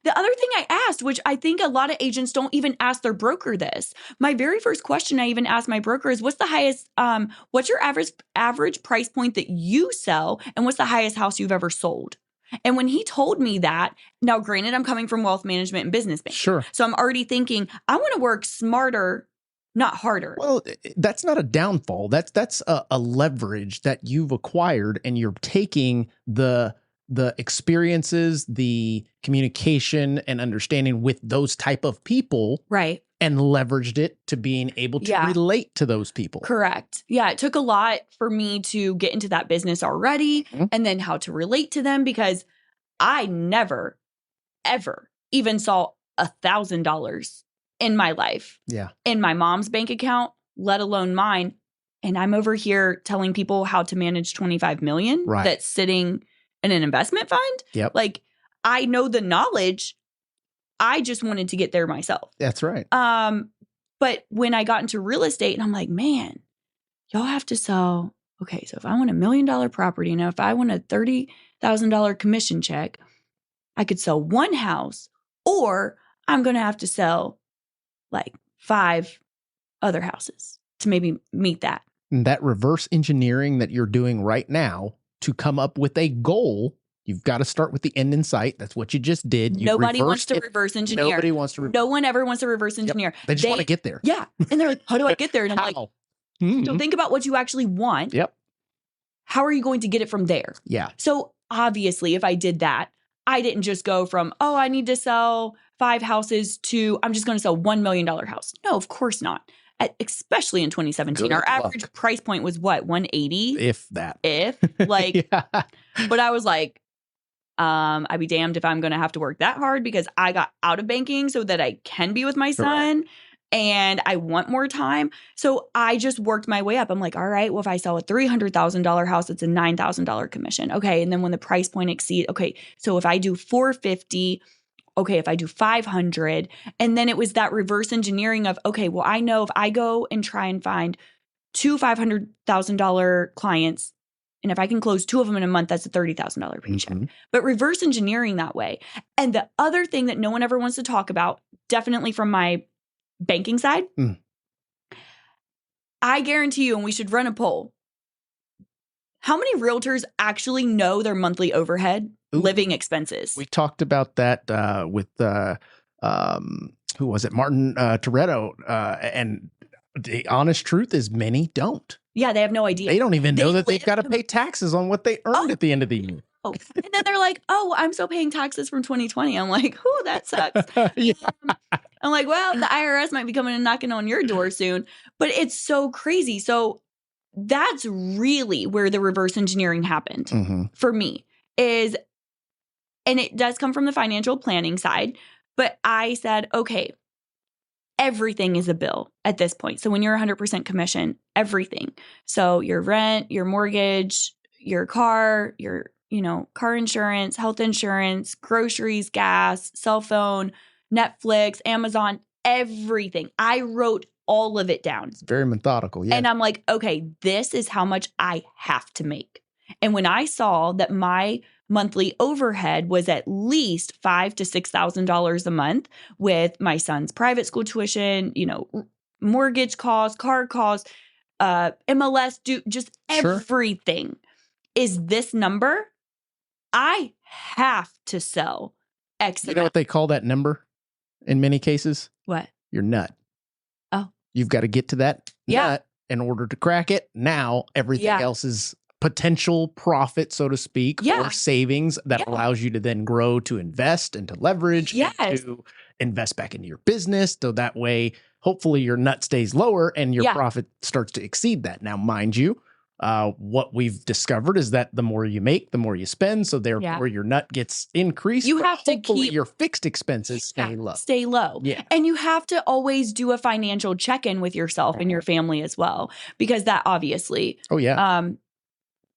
[SPEAKER 3] the other thing I asked, which I think a lot of agents don't even ask their broker this. My very first question I even asked my broker is, what's the highest, what's your average price point that you sell? And what's the highest house you've ever sold? And when he told me that, now granted, I'm coming from wealth management and business banking.
[SPEAKER 2] Sure.
[SPEAKER 3] So I'm already thinking, I want to work smarter not harder.
[SPEAKER 2] Well, that's not a downfall. That's a leverage that you've acquired, and you're taking the experiences, the communication and understanding with those type of people,
[SPEAKER 3] Right.
[SPEAKER 2] and leveraged it to being able to relate to those people.
[SPEAKER 3] Correct. Yeah. It took a lot for me to get into that business already, and then how to relate to them, because I never, ever even saw $1,000 in my life in my mom's bank account, let alone mine. And I'm over here telling people how to manage 25 million that's sitting in an investment fund.
[SPEAKER 2] Yep.
[SPEAKER 3] Like, I know the knowledge. I just wanted to get there myself.
[SPEAKER 2] That's right.
[SPEAKER 3] But when I got into real estate, and I'm like, man, y'all have to sell. Okay, so if I want $1 million property, now if I want a $30,000 commission check, I could sell one house, or I'm going to have to sell like 5 other houses to maybe meet that.
[SPEAKER 2] And that reverse engineering that you're doing right now to come up with a goal, you've got to start with the end in sight. That's what you just did.
[SPEAKER 3] Nobody wants to reverse engineer.
[SPEAKER 2] Nobody wants to.
[SPEAKER 3] No one ever wants to reverse engineer.
[SPEAKER 2] Yep. They just want to get there.
[SPEAKER 3] Yeah. And they're like, how do I get there? And I'm like,
[SPEAKER 2] Mm-hmm.
[SPEAKER 3] so think about what you actually want.
[SPEAKER 2] Yep.
[SPEAKER 3] How are you going to get it from there?
[SPEAKER 2] Yeah.
[SPEAKER 3] So obviously, if I did that, I didn't just go from, oh, I need to sell 5 houses to, I'm just going to sell $1 million house. No, of course not. Especially in 2017, our average price point was what, 180?
[SPEAKER 2] If that.
[SPEAKER 3] Like, but I was like, I'd be damned if I'm going to have to work that hard, because I got out of banking so that I can be with my son. And I want more time. So I just worked my way up. I'm like, all right, well, if I sell a $300,000 house, it's a $9,000 commission. Okay. And then when the price point exceeds, okay, so if I do 450, okay, if I do 500, and then it was that reverse engineering of, okay, well, I know if I go and try and find 2 $500,000 clients, and if I can close 2 of them in a month, that's a $30,000 paycheck. But reverse engineering that way. And the other thing that no one ever wants to talk about, definitely from my banking side, I guarantee you, and we should run a poll, how many realtors actually know their monthly overhead, living expenses?
[SPEAKER 2] We talked about that with who was it, Martin Toretto, and the honest truth is many don't.
[SPEAKER 3] Yeah, they have no idea.
[SPEAKER 2] They don't even know that they've got to pay taxes on what they earned at the end of the year.
[SPEAKER 3] And then they're like, oh, I'm still paying taxes from 2020. I'm like, oh, that sucks. I'm like, well, the IRS might be coming and knocking on your door soon. But it's so crazy. So that's really where the reverse engineering happened for me is, and it does come from the financial planning side, but I said, okay, everything is a bill at this point. So when you're 100% commission, everything. So your rent, your mortgage, your car, your car insurance, health insurance, groceries, gas, cell phone, Netflix, Amazon, everything. I wrote all of it down.
[SPEAKER 2] It's very methodical. Yeah.
[SPEAKER 3] And I'm like, okay, this is how much I have to make. And when I saw that my monthly overhead was at least $5,000 to $6,000 a month with my son's private school tuition, mortgage costs, car costs, MLS, just everything is this number. I have to sell X.
[SPEAKER 2] You know what they call that number in many cases?
[SPEAKER 3] What?
[SPEAKER 2] Your nut.
[SPEAKER 3] Oh.
[SPEAKER 2] You've got to get to that nut in order to crack it. Now everything else is potential profit, so to speak, or savings that allows you to then grow, to invest and to leverage, and to invest back into your business. So that way, hopefully your nut stays lower and your profit starts to exceed that. Now, mind you, what we've discovered is that the more you make, the more you spend. So therefore your nut gets increased.
[SPEAKER 3] You have to keep
[SPEAKER 2] your fixed expenses stay low.
[SPEAKER 3] Stay low.
[SPEAKER 2] Yeah.
[SPEAKER 3] And you have to always do a financial check-in with yourself and your family as well, because that obviously.
[SPEAKER 2] Oh, yeah.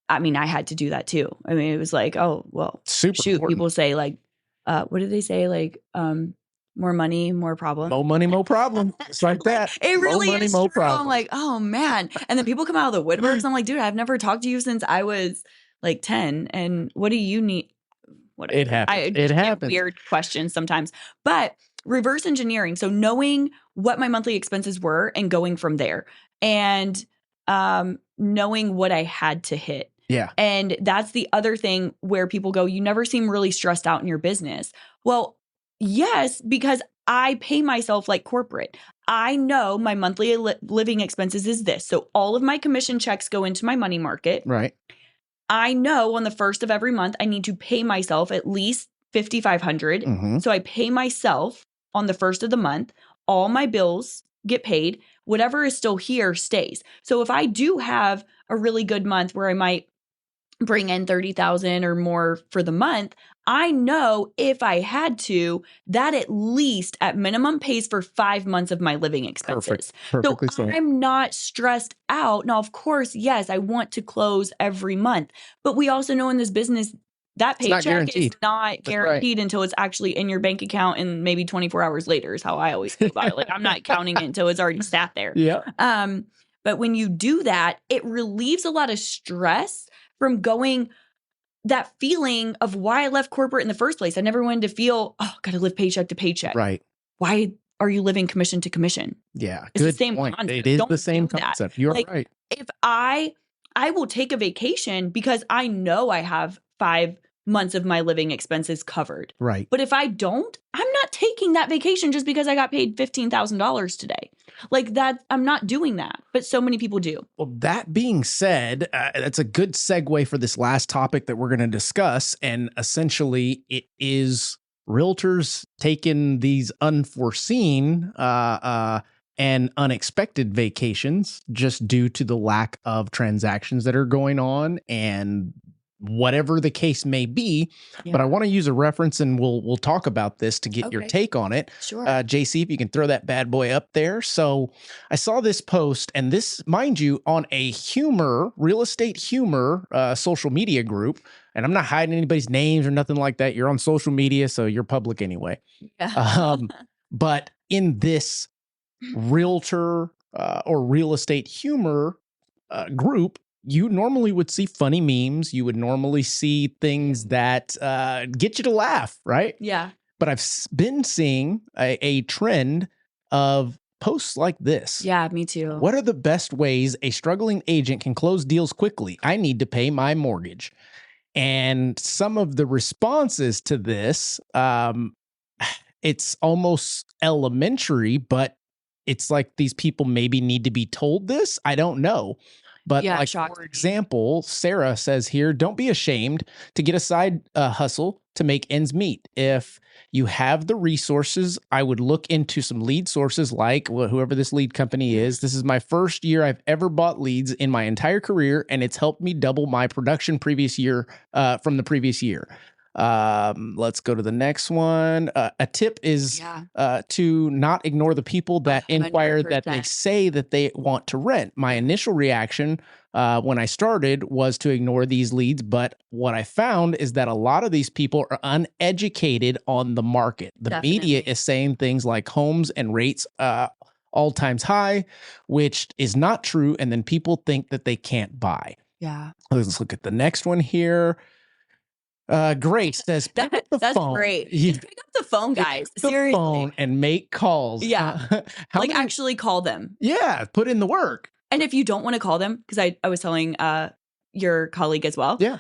[SPEAKER 3] I mean, I had to do that too. I mean, it was like, oh, well,
[SPEAKER 2] super important.
[SPEAKER 3] People say like, what did they say? Like, more money, more problem.
[SPEAKER 2] More money, more problem. It's like that.
[SPEAKER 3] It really
[SPEAKER 2] money,
[SPEAKER 3] is
[SPEAKER 2] more
[SPEAKER 3] true.
[SPEAKER 2] problem.
[SPEAKER 3] I'm like, oh man. And then people come out of the woodworks. I'm like, dude, I've never talked to you since I was like 10. And what do you need? Whatever.
[SPEAKER 2] It happens. It happens.
[SPEAKER 3] Weird questions sometimes. But reverse engineering. So knowing what my monthly expenses were and going from there, and knowing what I had to hit.
[SPEAKER 2] Yeah.
[SPEAKER 3] And that's the other thing where people go, you never seem really stressed out in your business. Well, yes, because I pay myself like corporate. I know my monthly living expenses is this. So all of my commission checks go into my money market.
[SPEAKER 2] Right.
[SPEAKER 3] I know on the first of every month, I need to pay myself at least $5,500.
[SPEAKER 2] Mm-hmm.
[SPEAKER 3] So I pay myself on the first of the month. All my bills get paid. Whatever is still here stays. So if I do have a really good month where I might bring in 30,000 or more for the month, I know if I had to, that at least at minimum pays for 5 months of my living expenses.
[SPEAKER 2] Perfectly
[SPEAKER 3] So
[SPEAKER 2] said.
[SPEAKER 3] I'm not stressed out. Now, of course, yes, I want to close every month, but we also know in this business that
[SPEAKER 2] It's not
[SPEAKER 3] paycheck is
[SPEAKER 2] guaranteed.
[SPEAKER 3] not
[SPEAKER 2] That's right.
[SPEAKER 3] guaranteed until it's actually in your bank account, and maybe 24 hours later is how I always feel about it. Like, I'm not counting it until it's already sat there.
[SPEAKER 2] Yeah.
[SPEAKER 3] But when you do that, it relieves a lot of stress from going that feeling of why I left corporate in the first place. I never wanted to feel, oh, got to live paycheck to paycheck.
[SPEAKER 2] Right.
[SPEAKER 3] Why are you living commission to commission?
[SPEAKER 2] Yeah.
[SPEAKER 3] It's
[SPEAKER 2] Good
[SPEAKER 3] the same
[SPEAKER 2] point.
[SPEAKER 3] concept.
[SPEAKER 2] It is
[SPEAKER 3] Don't
[SPEAKER 2] the same
[SPEAKER 3] do that.
[SPEAKER 2] concept. You're
[SPEAKER 3] Like,
[SPEAKER 2] right.
[SPEAKER 3] If I will take a vacation because I know I have 5 months of my living expenses covered.
[SPEAKER 2] Right.
[SPEAKER 3] But if I don't, I'm not taking that vacation just because I got paid $15,000 today. Like that, I'm not doing that. But so many people do.
[SPEAKER 2] Well, that being said, that's a good segue for this last topic that we're going to discuss. And essentially, it is realtors taking these unforeseen and unexpected vacations just due to the lack of transactions that are going on and whatever the case may be.
[SPEAKER 3] Yeah.
[SPEAKER 2] But I want to use a reference, and we'll talk about this to get your take on it.
[SPEAKER 3] Sure.
[SPEAKER 2] JC, if you can throw that bad boy up there. So I saw this post, and this, mind you, on a real estate humor social media group. And I'm not hiding anybody's names or nothing like that. You're on social media, so you're public anyway.
[SPEAKER 3] Yeah.
[SPEAKER 2] But in this realtor or real estate humor group, you normally would see funny memes. You would normally see things that get you to laugh, right?
[SPEAKER 3] Yeah.
[SPEAKER 2] But I've been seeing a trend of posts like this.
[SPEAKER 3] Yeah, me too.
[SPEAKER 2] What are the best ways a struggling agent can close deals quickly? I need to pay my mortgage. And some of the responses to this, it's almost elementary, but it's like these people maybe need to be told this. I don't know. But
[SPEAKER 3] Yeah,
[SPEAKER 2] like, for example, Sarah says here, don't be ashamed to get a side hustle to make ends meet. If you have the resources, I would look into some lead sources like whoever this lead company is. This is my first year I've ever bought leads in my entire career, and it's helped me double my production previous year from the previous year. Let's go to the next one. A tip is to not ignore the people that inquire 100%. That they say that they want to rent. My initial reaction when I started was to ignore these leads, but what I found is that a lot of these people are uneducated on the market. The media is saying things like homes and rates all times high, which is not true, and then people think that they can't buy.
[SPEAKER 3] Yeah.
[SPEAKER 2] Let's look at the next one here. Grace says, pick up the phone.
[SPEAKER 3] That's great. Just pick up the phone, guys. Seriously.
[SPEAKER 2] Phone and make calls.
[SPEAKER 3] Yeah. Actually call them.
[SPEAKER 2] Yeah. Put in the work.
[SPEAKER 3] And if you don't want to call them, because I was telling your colleague as well.
[SPEAKER 2] Yeah.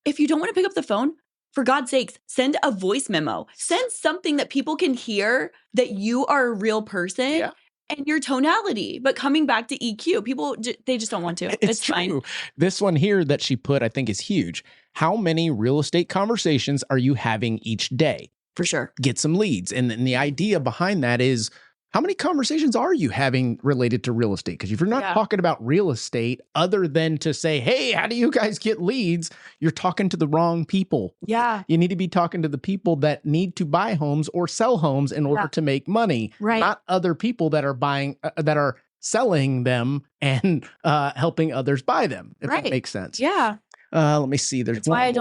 [SPEAKER 3] If you don't want to pick up the phone, for God's sakes, send a voice memo. Send something that people can hear that you are a real person. Yeah. And your tonality, but coming back to EQ, people, they just don't want to. It's fine.
[SPEAKER 2] This one here that she put, I think, is huge. How many real estate conversations are you having each day?
[SPEAKER 3] For sure.
[SPEAKER 2] Get some leads. And then the idea behind that is, how many conversations are you having related to real estate? Because if you're not talking about real estate other than to say, hey, how do you guys get leads? You're talking to the wrong people.
[SPEAKER 3] Yeah.
[SPEAKER 2] You need to be talking to the people that need to buy homes or sell homes in order to make money.
[SPEAKER 3] Right.
[SPEAKER 2] Not other people that are buying, that are selling them and helping others buy them, if that makes sense.
[SPEAKER 3] Yeah.
[SPEAKER 2] Let me see. That's why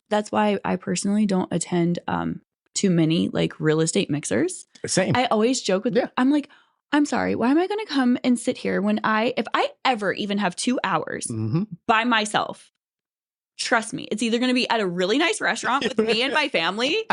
[SPEAKER 3] that's why I personally don't attend too many like real estate mixers.
[SPEAKER 2] Same.
[SPEAKER 3] I always joke with I'm like, I'm sorry, why am I going to come and sit here when if I ever even have 2 hours by myself, trust me, it's either going to be at a really nice restaurant with me and my family,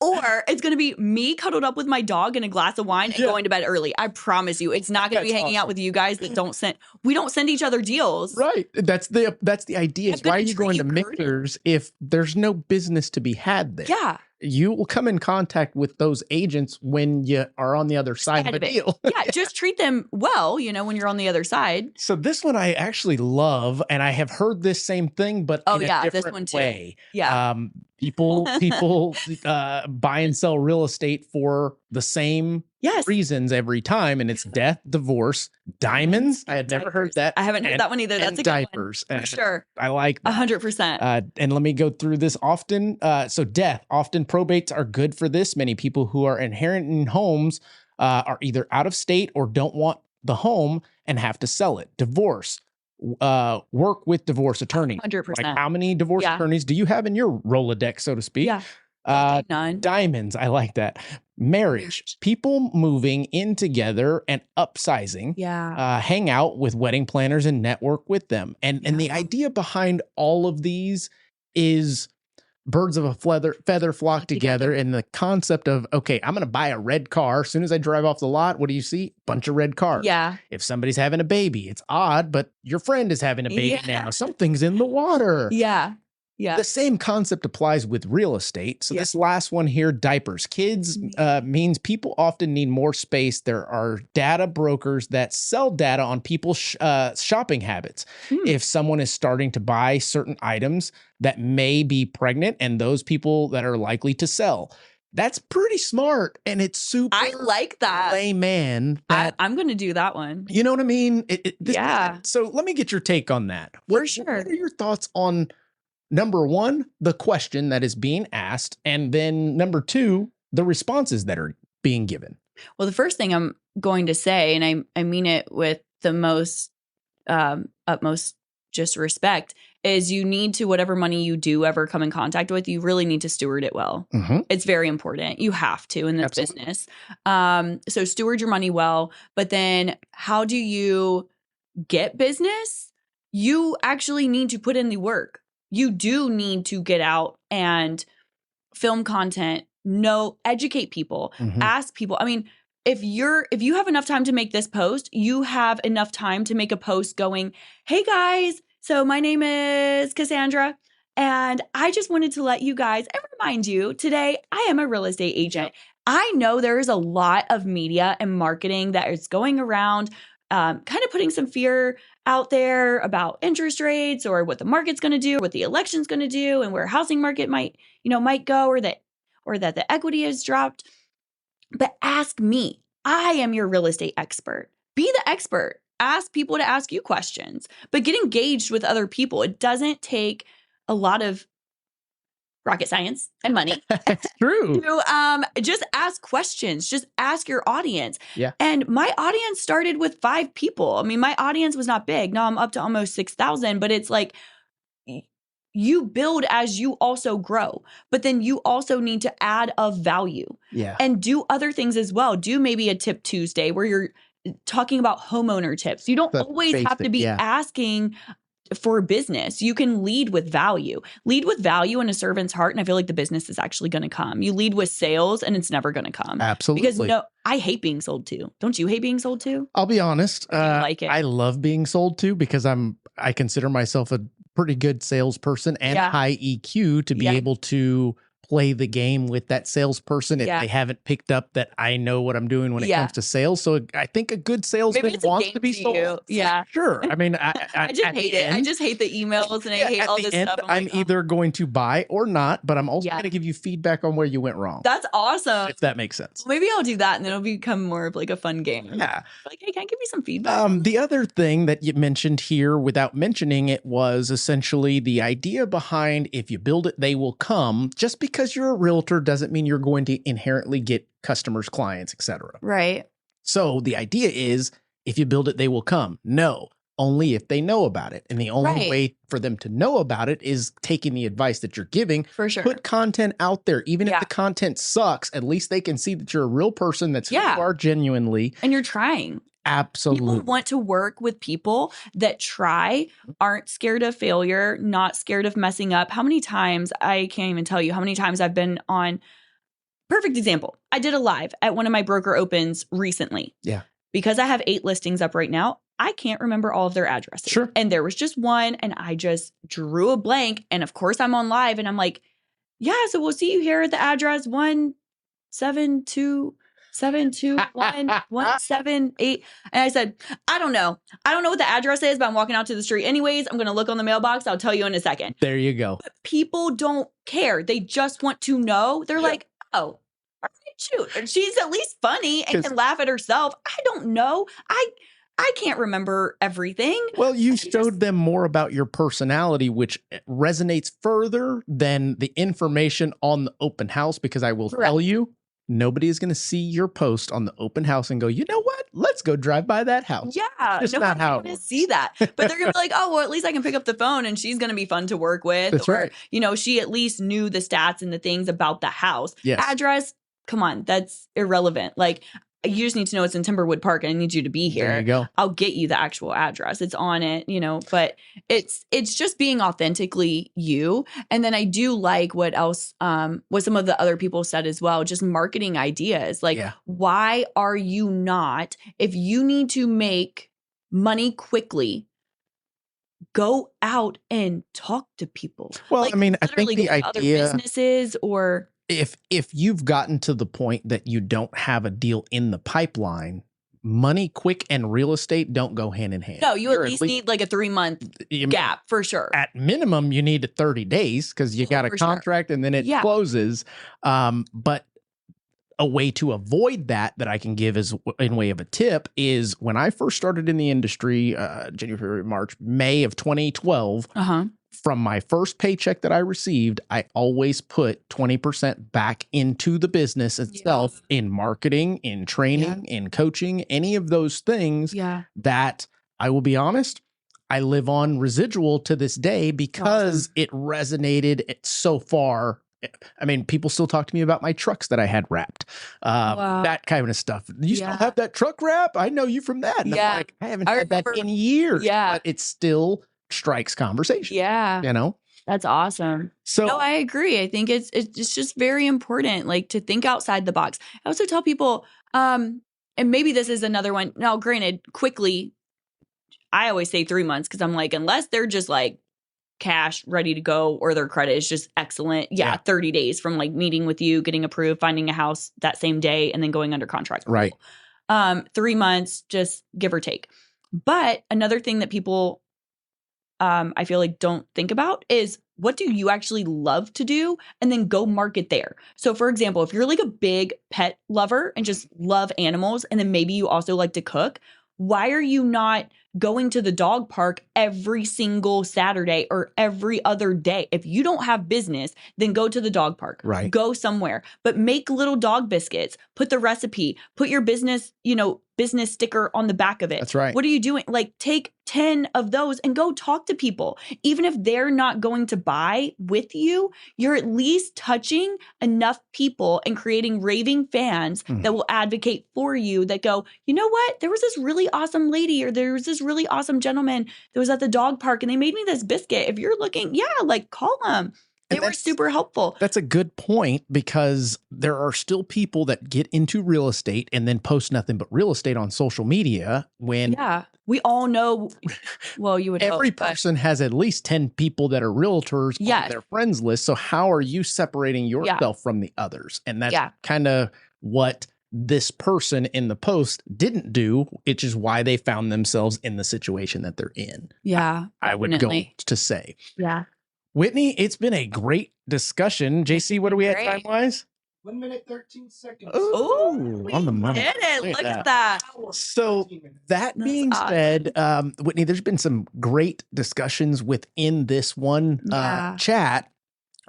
[SPEAKER 3] or it's going to be me cuddled up with my dog and a glass of wine and going to bed early. I promise you, it's not going to be hanging out with you guys that we don't send each other deals.
[SPEAKER 2] Right. That's the idea. Why are you going to mixers if there's no business to be had there?
[SPEAKER 3] Yeah.
[SPEAKER 2] you will come in contact with those agents when you are on the other side of a deal.
[SPEAKER 3] Yeah, just treat them well, when you're on the other side.
[SPEAKER 2] So this one I actually love, and I have heard this same thing, but in a different
[SPEAKER 3] this one too.
[SPEAKER 2] way.
[SPEAKER 3] Yeah.
[SPEAKER 2] People buy and sell real estate for the same reasons every time, and it's death, divorce, diamonds. I had never heard that.
[SPEAKER 3] I haven't heard that one either. That's a good
[SPEAKER 2] diapers.
[SPEAKER 3] One. For sure.
[SPEAKER 2] I like that.
[SPEAKER 3] 100%.
[SPEAKER 2] And let me go through this often. So death, often probates are good for this. Many people who are inheriting homes are either out of state or don't want the home and have to sell it. Divorce, work with divorce attorneys.
[SPEAKER 3] 100%.
[SPEAKER 2] Like how many divorce attorneys do you have in your Rolodex, so to speak?
[SPEAKER 3] Yeah. None.
[SPEAKER 2] Diamonds, I like that. Marriage, people moving in together and upsizing. Hang out with wedding planners and network with them. And the idea behind all of these is birds of a feather flock together. And the concept of, okay, I'm going to buy a red car. As soon as I drive off the lot, what do you see? Bunch of red cars.
[SPEAKER 3] Yeah.
[SPEAKER 2] If somebody's having a baby, it's odd, but your friend is having a baby now. Something's in the water.
[SPEAKER 3] Yeah. Yeah.
[SPEAKER 2] The same concept applies with real estate. So this last one here, diapers. Kids means people often need more space. There are data brokers that sell data on people's shopping habits. If someone is starting to buy certain items that may be pregnant and those people that are likely to sell. That's pretty smart. And it's super
[SPEAKER 3] I like that.
[SPEAKER 2] layman.
[SPEAKER 3] I'm going to do that one.
[SPEAKER 2] You know what I mean?
[SPEAKER 3] Yeah.
[SPEAKER 2] So let me get your take on that.
[SPEAKER 3] For sure.
[SPEAKER 2] What are your thoughts on number one, the question that is being asked, and then number two, the responses that are being given?
[SPEAKER 3] Well, the first thing I'm going to say, and I mean it with the most utmost just respect, is you need to, whatever money you do ever come in contact with, you really need to steward it well. It's very important. You have to in this business. So steward your money well, but then how do you get business? You actually need to put in the work. You do need to get out and film content, educate people, ask people. I mean, if you have enough time to make this post, you have enough time to make a post going, hey guys, so my name is Cassandra, and I just wanted to let you guys and remind you today, I am a real estate agent. I know there is a lot of media and marketing that is going around, kind of putting some fear out there about interest rates or what the market's going to do, what the election's going to do, and where housing market might go, or that the equity has dropped. But ask me. I am your real estate expert. Be the expert. Ask people to ask you questions, but get engaged with other people. It doesn't take a lot of rocket science and money.
[SPEAKER 2] That's true.
[SPEAKER 3] To just ask questions. Just ask your audience.
[SPEAKER 2] Yeah.
[SPEAKER 3] And my audience started with 5 people. I mean, my audience was not big. Now I'm up to almost 6,000, but it's like you build as you also grow, but then you also need to add of value.
[SPEAKER 2] Yeah.
[SPEAKER 3] And do other things as well. Do maybe a tip Tuesday where you're talking about homeowner tips. You don't always have to be asking for business. You can lead with value. Lead with value and a servant's heart, and I feel like the business is actually going to come. You lead with sales, and it's never going to come.
[SPEAKER 2] Absolutely.
[SPEAKER 3] Because I hate being sold to. Don't you hate being sold to?
[SPEAKER 2] I'll be honest.
[SPEAKER 3] Like it.
[SPEAKER 2] I love being sold to because I consider myself a pretty good salesperson and high EQ to be able to play the game with that salesperson if they haven't picked up that I know what I'm doing when it comes to sales. So I think a good salesman wants to be sold.
[SPEAKER 3] Yeah.
[SPEAKER 2] Sure. I mean, I
[SPEAKER 3] just hate it. I just hate the emails and I hate all this stuff.
[SPEAKER 2] I'm either going to buy or not, but I'm also going to give you feedback on where you went wrong.
[SPEAKER 3] That's awesome.
[SPEAKER 2] If that makes sense.
[SPEAKER 3] Maybe I'll do that and then it'll become more of like a fun game.
[SPEAKER 2] Yeah.
[SPEAKER 3] Like, hey, can I give you some feedback?
[SPEAKER 2] The other thing that you mentioned here without mentioning it was essentially the idea behind if you build it, they will come. Just because you're a realtor doesn't mean you're going to inherently get customers, clients, etc.
[SPEAKER 3] Right.
[SPEAKER 2] So the idea is if you build it, they will come. No, only if they know about it. And the only way for them to know about it is taking the advice that you're giving.
[SPEAKER 3] For sure.
[SPEAKER 2] Put content out there. Even if the content sucks, at least they can see that you're a real person, that's who you are genuinely.
[SPEAKER 3] And you're trying.
[SPEAKER 2] Absolutely.
[SPEAKER 3] People want to work with people that try, aren't scared of failure, not scared of messing up. How many times, I can't even tell you how many times I've been on, perfect example. I did a live at one of my broker opens recently.
[SPEAKER 2] Yeah.
[SPEAKER 3] Because I have 8 listings up right now, I can't remember all of their addresses.
[SPEAKER 2] Sure.
[SPEAKER 3] And there was just one and I just drew a blank. And of course I'm on live and I'm like, yeah, so we'll see you here at the address 172-721-178. And I said, I don't know what the address is, but I'm walking out to the street anyways. I'm going to look on the mailbox. I'll tell you in a second.
[SPEAKER 2] There you go.
[SPEAKER 3] But people don't care. They just want to know. They're like, oh, all right, shoot. And she's at least funny and can laugh at herself. I don't know. I can't remember everything.
[SPEAKER 2] Well, you showed them more about your personality, which resonates further than the information on the open house, because I will tell you, nobody is going to see your post on the open house and go, you know what? Let's go drive by that house.
[SPEAKER 3] Yeah.
[SPEAKER 2] It's not how it
[SPEAKER 3] to
[SPEAKER 2] works.
[SPEAKER 3] see that. But they're going to be like, oh, well, at least I can pick up the phone and she's going to be fun to work with.
[SPEAKER 2] That's right.
[SPEAKER 3] You know, she at least knew the stats and the things about the house.
[SPEAKER 2] Yes.
[SPEAKER 3] Address, come on, that's irrelevant. Like, you just need to know it's in Timberwood Park and I need you to be here.
[SPEAKER 2] There you go.
[SPEAKER 3] I'll get you the actual address. It's on it, you know, but it's just being authentically you. And then I do like what some of the other people said as well, just marketing ideas. Like, why are you not, if you need to make money quickly, go out and talk to people.
[SPEAKER 2] Well,
[SPEAKER 3] like,
[SPEAKER 2] I mean, I think the idea,
[SPEAKER 3] other businesses or
[SPEAKER 2] if you've gotten to the point that you don't have a deal in the pipeline, money quick and real estate don't go hand in hand.
[SPEAKER 3] No, you at least need like a 3-month gap for sure.
[SPEAKER 2] At minimum, you need 30 days because you got a contract and then it closes. But a way to avoid that I can give as in way of a tip is when I first started in the industry, January, March, May of 2012, from my first paycheck that I received, I always put 20% back into the business itself in marketing, in training, in coaching, any of those things that I will be honest, I live on residual to this day because it resonated so far. I mean, people still talk to me about my trucks that I had wrapped, that kind of stuff. You still have that truck wrap? I know you from that. And I'm like, I haven't had that in years, but it still strikes conversation.
[SPEAKER 3] Yeah.
[SPEAKER 2] You know?
[SPEAKER 3] That's awesome.
[SPEAKER 2] So
[SPEAKER 3] no, I agree. I think it's just very important, like, to think outside the box. I also tell people, and maybe this is another one. Now, granted, quickly, I always say 3 months because I'm like, unless they're just like cash ready to go or their credit is just excellent. 30 days from like meeting with you, getting approved, finding a house that same day, and then going under contract.
[SPEAKER 2] Right.
[SPEAKER 3] 3 months, just give or take. But another thing that people I feel like don't think about is, what do you actually love to do? And then go market there. So for example, if you're like a big pet lover and just love animals, and then maybe you also like to cook, why are you not going to the dog park every single Saturday or every other day? If you don't have business, then go to the dog park.
[SPEAKER 2] Right.
[SPEAKER 3] Go somewhere. But make little dog biscuits. Put the recipe. Put your business, business sticker on the back of it.
[SPEAKER 2] That's right.
[SPEAKER 3] What are you doing? Like, take 10 of those and go talk to people. Even if they're not going to buy with you, you're at least touching enough people and creating raving fans that will advocate for you, that go, you know what? There was this really awesome lady, or there was this really awesome gentleman that was at the dog park and they made me this biscuit. If you're looking, call them. They were super helpful.
[SPEAKER 2] That's a good point, because there are still people that get into real estate and then post nothing but real estate on social media when
[SPEAKER 3] we all know, well, you would
[SPEAKER 2] every
[SPEAKER 3] hope,
[SPEAKER 2] person has at least 10 people that are realtors on their friends list. So how are you separating yourself from the others? And that's kind of what this person in the post didn't do, which is why they found themselves in the situation that they're in.
[SPEAKER 3] Yeah.
[SPEAKER 2] I would go to say.
[SPEAKER 3] Yeah.
[SPEAKER 2] Whitney, it's been a great discussion. JC, what are we at time-wise?
[SPEAKER 4] 1 minute, 13 seconds.
[SPEAKER 2] Oh, on the money.
[SPEAKER 3] Did it. Look at that.
[SPEAKER 2] So that being said, Whitney, there's been some great discussions within this one chat.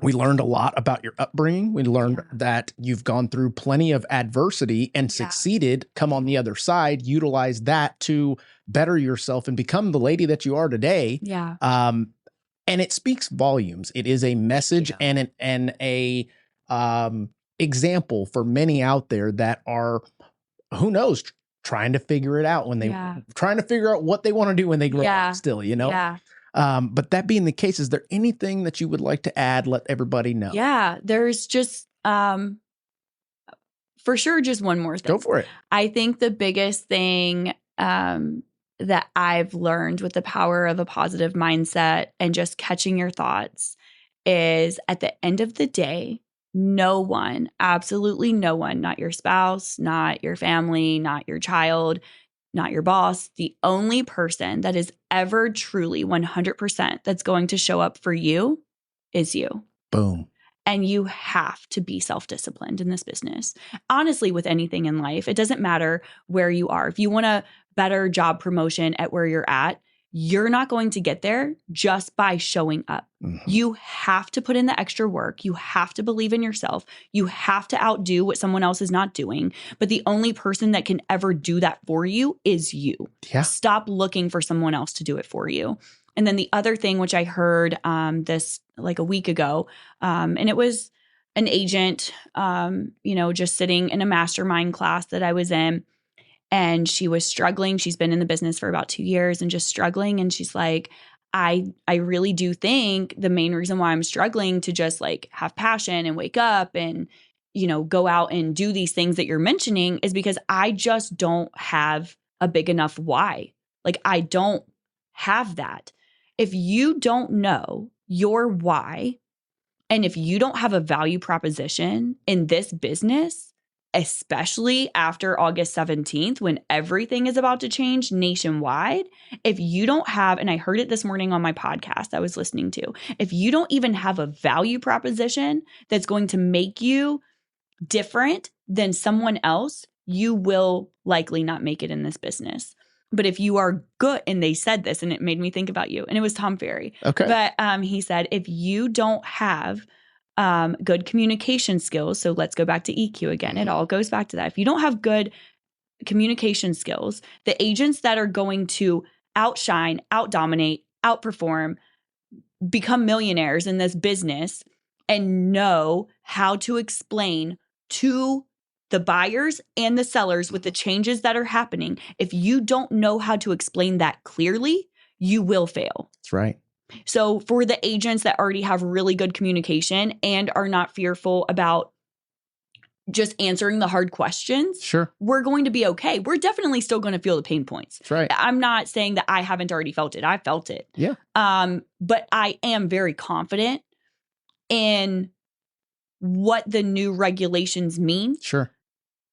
[SPEAKER 2] We learned a lot about your upbringing. We learned that you've gone through plenty of adversity and succeeded, come on the other side, utilize that to better yourself and become the lady that you are today.
[SPEAKER 3] Yeah.
[SPEAKER 2] And it speaks volumes. It is a message and a example for many out there that are, who knows, trying to figure it out when they trying to figure out what they want to do when they grow up still, Yeah. But that being the case, is there anything that you would like to add? Let everybody know.
[SPEAKER 3] Yeah, there's just, for sure, just one more thing.
[SPEAKER 2] Go for it.
[SPEAKER 3] I think the biggest thing that I've learned with the power of a positive mindset and just catching your thoughts is at the end of the day, no one, absolutely no one, not your spouse, not your family, not your child, not your boss, the only person that is ever truly 100% that's going to show up for you is you.
[SPEAKER 2] Boom.
[SPEAKER 3] And you have to be self-disciplined in this business. Honestly, with anything in life, it doesn't matter where you are. If you want a better job promotion at where you're at, you're not going to get there just by showing up.
[SPEAKER 2] Mhm.
[SPEAKER 3] You have to put in the extra work. You have to believe in yourself. You have to outdo what someone else is not doing. But the only person that can ever do that for you is you.
[SPEAKER 2] Yeah.
[SPEAKER 3] Stop looking for someone else to do it for you. And then the other thing, which I heard this like a week ago, and it was an agent, just sitting in a mastermind class that I was in. And she was struggling. She's been in the business for about 2 years and just struggling. And she's like, I really do think the main reason why I'm struggling to just like have passion and wake up and, go out and do these things that you're mentioning is because I just don't have a big enough why. Like I don't have that. If you don't know your why, and if you don't have a value proposition in this business, especially after August 17th, when everything is about to change nationwide, if you don't have, and I heard it this morning on my podcast I was listening to, if you don't even have a value proposition that's going to make you different than someone else, you will likely not make it in this business. But if you are good, and they said this, and it made me think about you, and it was Tom Ferry.
[SPEAKER 2] Okay.
[SPEAKER 3] But he said, if you don't have good communication skills, so let's go back to EQ again. It all goes back to that. If you don't have good communication skills, the agents that are going to outshine, outdominate, outperform, become millionaires in this business and know how to explain to the buyers and the sellers with the changes that are happening, if you don't know how to explain that clearly, you will fail.
[SPEAKER 2] That's right.
[SPEAKER 3] So for the agents that already have really good communication and are not fearful about just answering the hard questions,
[SPEAKER 2] Sure.
[SPEAKER 3] we're going to be okay. We're definitely still going to feel the pain points.
[SPEAKER 2] That's right.
[SPEAKER 3] I'm not saying that I haven't already felt it. I felt it.
[SPEAKER 2] Yeah.
[SPEAKER 3] But I am very confident in what the new regulations mean.
[SPEAKER 2] Sure.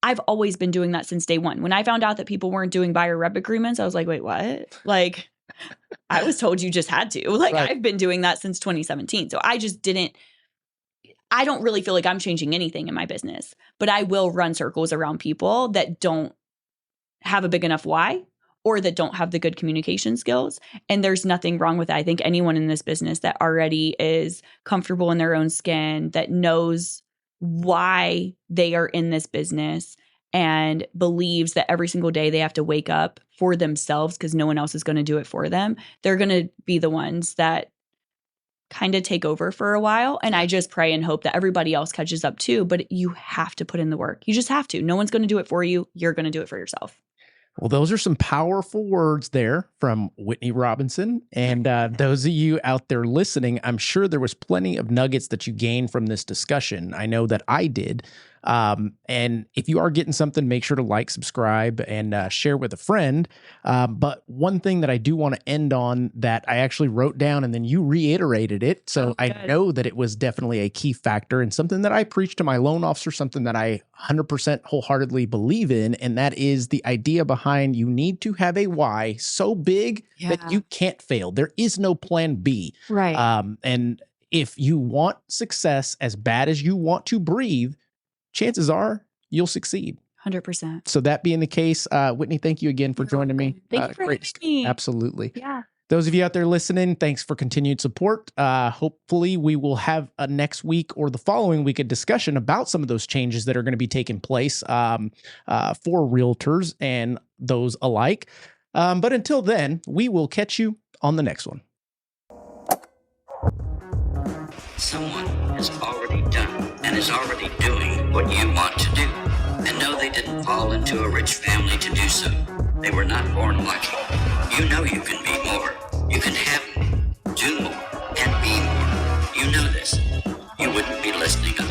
[SPEAKER 3] I've always been doing that since day one. When I found out that people weren't doing buyer rep agreements, I was like, wait, what? Like, I was told you just had to. Like,
[SPEAKER 2] Right.
[SPEAKER 3] I've been doing that since 2017. So I don't really feel like I'm changing anything in my business, but I will run circles around people that don't have a big enough why or that don't have the good communication skills. And there's nothing wrong with that. I think anyone in this business that already is comfortable in their own skin, that knows why they are in this business and believes that every single day they have to wake up for themselves because no one else is going to do it for them, they're going to be the ones that kind of take over for a while. And I just pray and hope that everybody else catches up too. But you have to put in the work. You just have to. No one's going to do it for you. You're going to do it for yourself.
[SPEAKER 2] Well, those are some powerful words there from Whitney Robinson. And those of you out there listening, I'm sure there was plenty of nuggets that you gained from this discussion. I know that I did. And if you are getting something, make sure to like, subscribe, and share with a friend. But one thing that I do want to end on that I actually wrote down and then you reiterated it. So I know that it was definitely a key factor and something that I preach to my loan officer, something that I 100% wholeheartedly believe in. And that is the idea behind you need to have a why so big that you can't fail. There is no plan B.
[SPEAKER 3] Right.
[SPEAKER 2] And if you want success as bad as you want to breathe, chances are you'll succeed.
[SPEAKER 3] 100%.
[SPEAKER 2] So that being the case, Whitney, thank you again for joining me.
[SPEAKER 3] Thank you for having me.
[SPEAKER 2] Absolutely.
[SPEAKER 3] Yeah.
[SPEAKER 2] Those of you out there listening, thanks for continued support. Hopefully we will have a next week or the following week a discussion about some of those changes that are going to be taking place for realtors and those alike. But until then, we will catch you on the next one.
[SPEAKER 1] Someone has already done and is already doing what you want to do. And no, they didn't fall into a rich family to do so. They were not born lucky. You know you can be more. You can have more, do more, and be more. You know this. You wouldn't be listening otherwise.